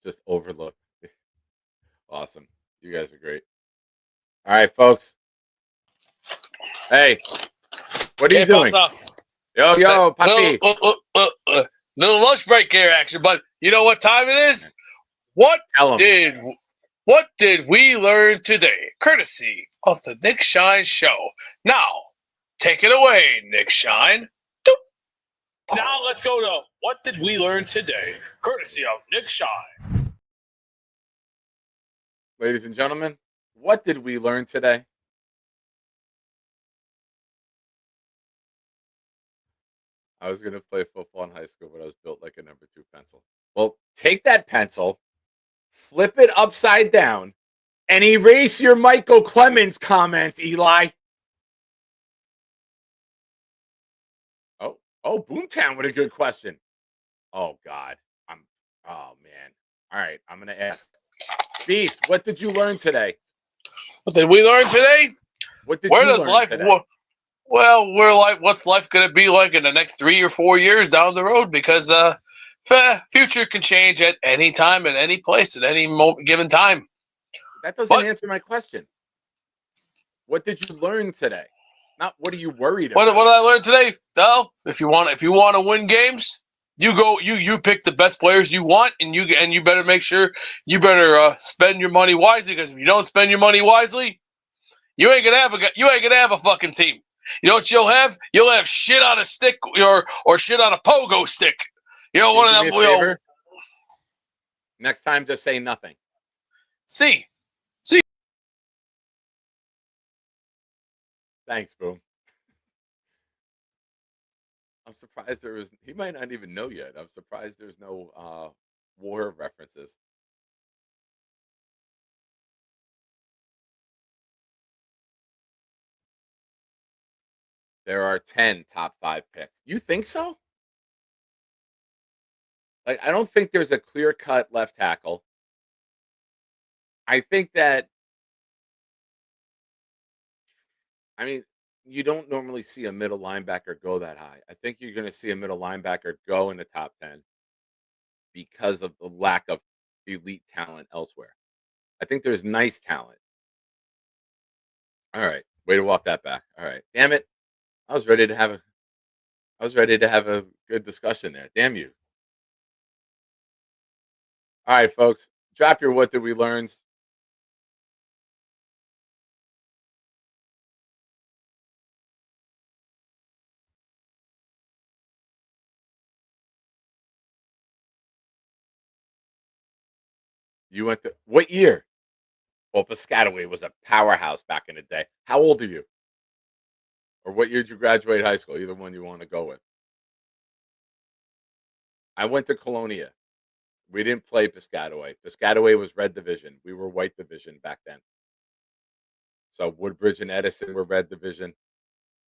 C: Just overlooked. Awesome. You guys are great. All right, folks. Hey, what are you doing? Yo, Papi.
N: Little lunch break here, action, but you know what time it is? What did we learn today? Courtesy of the Nick Shine Show. Now, take it away, Nick Shine. Doop. Now let's go to What Did We Learn Today? Courtesy of Nick Shine.
C: Ladies and gentlemen, what did we learn today? I was going to play football in high school, but I was built like a number 2 pencil. Well, take that pencil, flip it upside down, and erase your Michael Clemens comments, Eli. Oh, Boomtown with a good question. Oh, God. Oh, man. All right, I'm going to ask. Beast, what did you learn today?
N: What did we learn today?
C: What did you learn today?
N: What's life going to be like in the next 3 or 4 years down the road? Because future can change at any time, at any place, at any given time.
C: That doesn't answer my question. What did you learn today? Not what are you worried about?
N: What did I learn today? No, if you want to win games, you pick the best players you want, and you better make sure you better spend your money wisely. Because if you don't spend your money wisely, you ain't gonna have a fucking team. You know what you'll have? You'll have shit on a stick or shit on a pogo stick. You know what?
C: Next time, just say nothing.
N: See.
C: Thanks, Boom. I'm surprised there is. He might not even know yet. I'm surprised there's no war references. There are 10 top 5 picks. You think so? Like, I don't think there's a clear cut left tackle. I think that, I mean, you don't normally see a middle linebacker go that high. I think you're going to see a middle linebacker go in the top 10 because of the lack of elite talent elsewhere. I think there's nice talent. All right. Way to walk that back. All right. Damn it. I was ready to have a good discussion there. Damn you. All right, folks. Drop your what did we learns. You went to what year? Well, Piscataway was a powerhouse back in the day. How old are you? Or what year did you graduate high school? Either one you want to go with. I went to Colonia. We didn't play Piscataway. Piscataway was red division. We were white division back then. So Woodbridge and Edison were red division.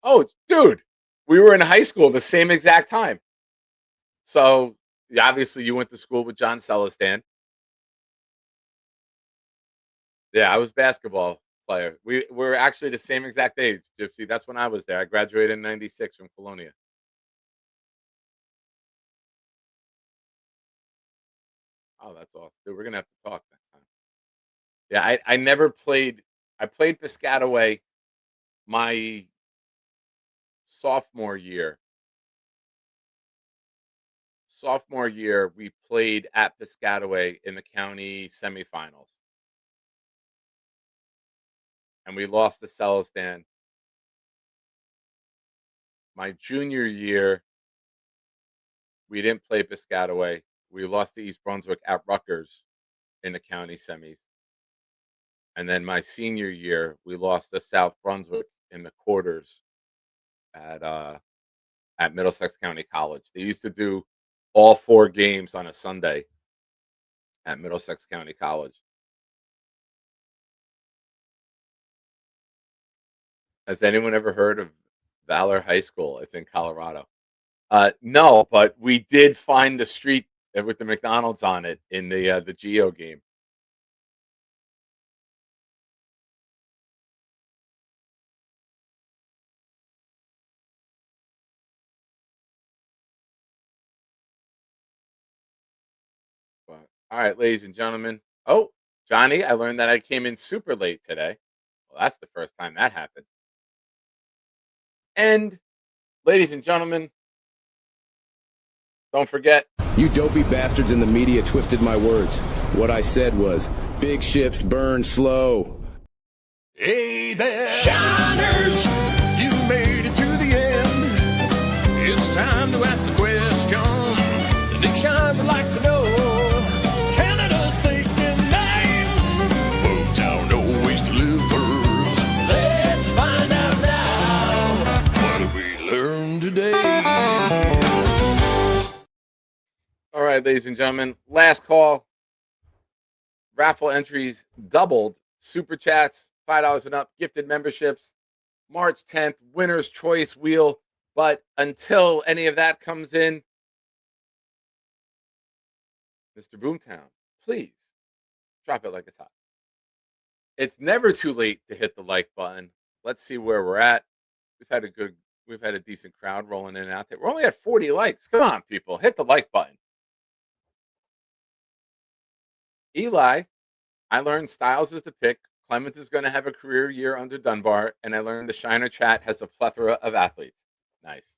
C: Oh, dude, we were in high school the same exact time. So obviously you went to school with John Celestin. Yeah, I was a basketball player. We were actually the same exact age, Gypsy. That's when I was there. I graduated in 96 from Colonia. Oh, that's awesome. Dude, we're going to have to talk next time. Yeah, I never played. I played Piscataway my sophomore year. Sophomore year, we played at Piscataway in the county semifinals. And we lost to Celestin. My junior year, we didn't play Piscataway. We lost to East Brunswick at Rutgers in the county semis. And then my senior year, we lost to South Brunswick in the quarters at Middlesex County College. They used to do all 4 games on a Sunday at Middlesex County College. Has anyone ever heard of Valor High School? It's in Colorado. No, but we did find the street with the McDonald's on it in the Geo game. But, all right, ladies and gentlemen. Oh, Johnny, I learned that I came in super late today. Well, that's the first time that happened. And, ladies and gentlemen, don't forget.
O: You dopey bastards in the media twisted my words. What I said was, big ships burn slow.
B: Hey there, shiners, you made it to the end. It's time to ask the question. The Nick Shine would like to know, Canada's taking names. Motown always delivers. Let's find out now. What did we learn today?
C: All right, ladies and gentlemen, last call. Raffle entries doubled. Super chats, $5 and up, gifted memberships, March 10th, winner's choice wheel. But until any of that comes in, Mr. Boomtown, please drop it like it's hot. It's never too late to hit the like button. Let's see where we're at. We've had a decent crowd rolling in and out there. We're only at 40 likes. Come on, people, hit the like button. Eli, I learned Styles is the pick. Clemens is going to have a career year under Dunbar, and I learned the Shiner chat has a plethora of athletes. Nice.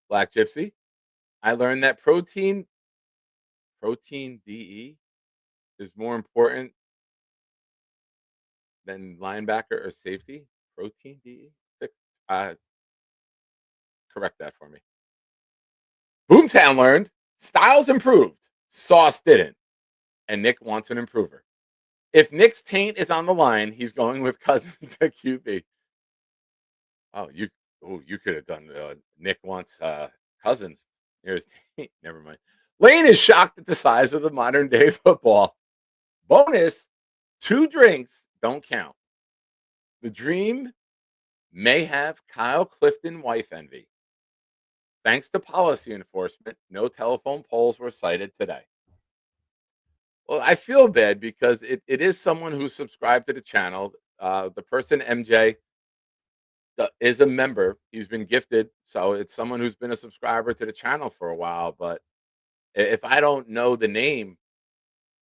C: Black Gypsy, I learned that protein DE is more important than linebacker or safety. Protein DE? Correct that for me. Boomtown learned Styles improved. Sauce didn't. And Nick wants an improver. If Nick's taint is on the line, he's going with Cousins at QB. Oh, you could have done Nick wants Cousins. Here's taint. Never mind. Lane is shocked at the size of the modern day football. Bonus, 2 drinks don't count. The dream may have Kyle Clifton wife envy. Thanks to policy enforcement, no telephone poles were cited today. Well, I feel bad because it is someone who subscribed to the channel. The person, MJ, is a member. He's been gifted. So it's someone who's been a subscriber to the channel for a while. But if I don't know the name,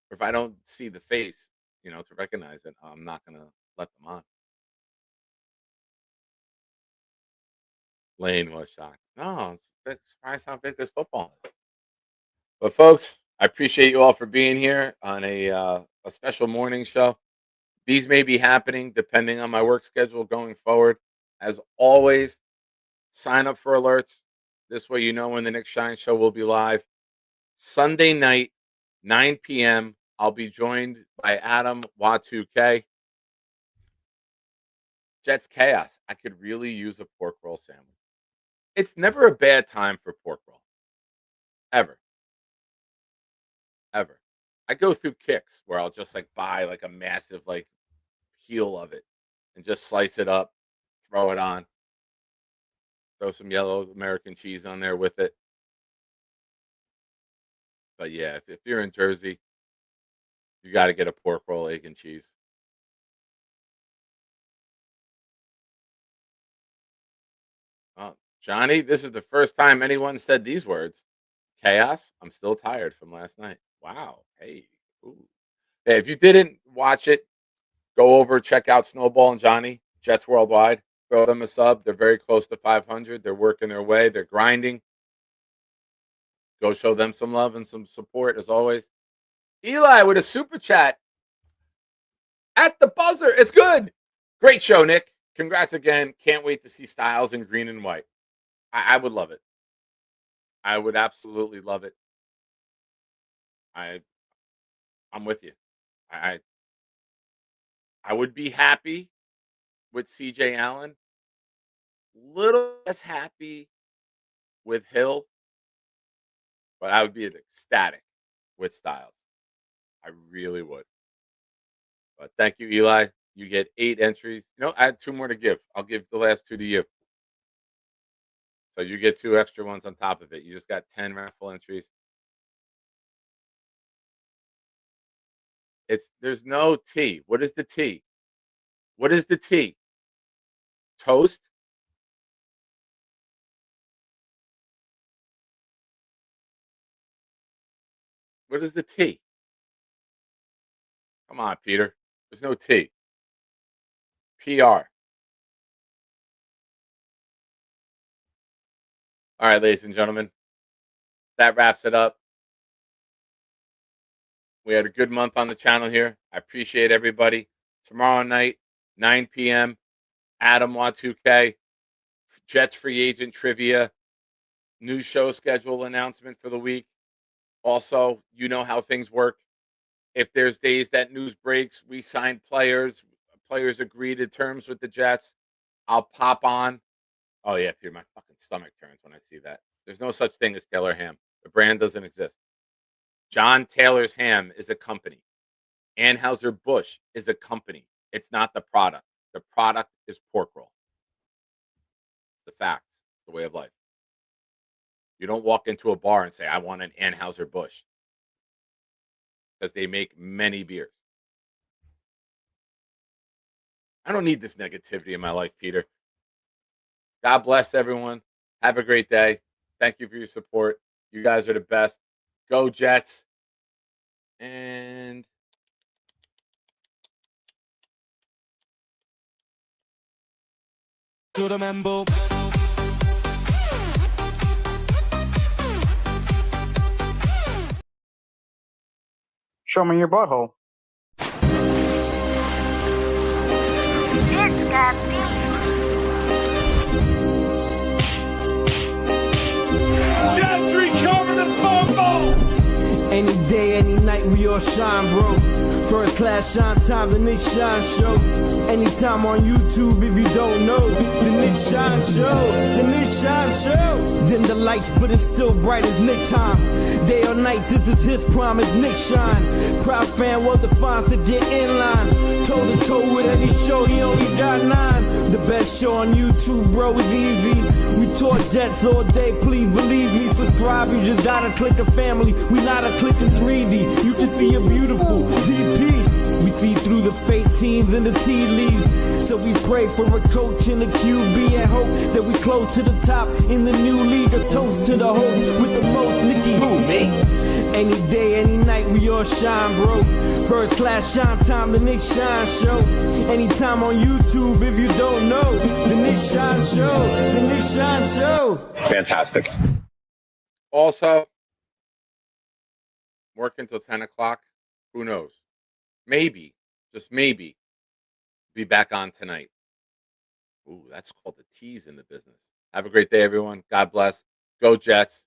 C: or if I don't see the face, to recognize it, I'm not going to let them on. Lane was shocked. No, I'm surprised how big this football is. But folks, I appreciate you all for being here on a special morning show. These may be happening depending on my work schedule going forward. As always, sign up for alerts. This way you know when the Nick Shine Show will be live. Sunday night, 9 p.m., I'll be joined by Adam Y2K. Jets Chaos. I could really use a pork roll sandwich. It's never a bad time for pork roll. Ever. I go through kicks where I'll just buy a massive heel of it and just slice it up, throw it on, throw some yellow American cheese on there with it. But yeah, if you're in Jersey, you got to get a pork roll, egg and cheese. Oh, Johnny, this is the first time anyone said these words. Chaos, I'm still tired from last night. Wow. Hey. Ooh. Hey, if you didn't watch it, go over, check out Snowball and Johnny, Jets Worldwide. Throw them a sub. They're very close to 500. They're working their way. They're grinding. Go show them some love and some support, as always. Eli with a super chat at the buzzer. It's good. Great show, Nick. Congrats again. Can't wait to see Styles in green and white. I would love it. I would absolutely love it. I'm with you. I would be happy with CJ Allen. Little less happy with Hill, but I would be ecstatic with Styles. I really would. But thank you, Eli. You get 8 entries. I had 2 more to give. I'll give the last 2 to you. So you get 2 extra ones on top of it. You just got 10 raffle entries. There's no T. What is the T? What is the T? Toast? What is the T? Come on, Peter. There's no T. PR. All right, ladies and gentlemen. That wraps it up. We had a good month on the channel here. I appreciate everybody. Tomorrow night, 9 p.m., Adam Y2K, Jets free agent trivia, new show schedule announcement for the week. Also, you know how things work. If there's days that news breaks, we sign players agree to terms with the Jets, I'll pop on. Oh, yeah, Peter, my fucking stomach turns when I see that. There's no such thing as Taylor Ham. The brand doesn't exist. John Taylor's Ham is a company. Anheuser-Busch is a company. It's not the product. The product is pork roll. It's the facts. It's the way of life. You don't walk into a bar and say, I want an Anheuser-Busch. Because they make many beers. I don't need this negativity in my life, Peter. God bless everyone. Have a great day. Thank you for your support. You guys are the best. Go Jets. And
F: to the member.
P: Show me your butthole.
D: It's got beef.
F: Gentry covered in football. Any day, any night, we all shine, bro. First class shine time, the Nick Shine Show. Anytime on YouTube, if you don't know, the Nick Shine Show, the Nick Shine Show. Dim the lights, but it's still bright as Nick time. Day or night, this is his prime, it's Nick Shine. Proud fan, well defined, so get in line. Toe to toe with any show, he only got 9. The best show on YouTube, bro, is easy. We talk jets all day, please believe me. Subscribe, you just gotta click the family. We not a click in 3D. You can see a beautiful DP. We see through the fake teams and the tea leaves. So we pray for a coach and a QB and hope that we close to the top in the new league. A toast to the host with the most, Nicky. Who, me? Any day, any night, we all shine, bro. First class shine time, the Nick Shine Show. Anytime on YouTube, if you don't know, the Nick Shine Show, the Nick Shine Show.
C: Fantastic. Also, working till 10 o'clock. Who knows? Maybe, just maybe, be back on tonight. Ooh, that's called the tease in the business. Have a great day, everyone. God bless. Go Jets.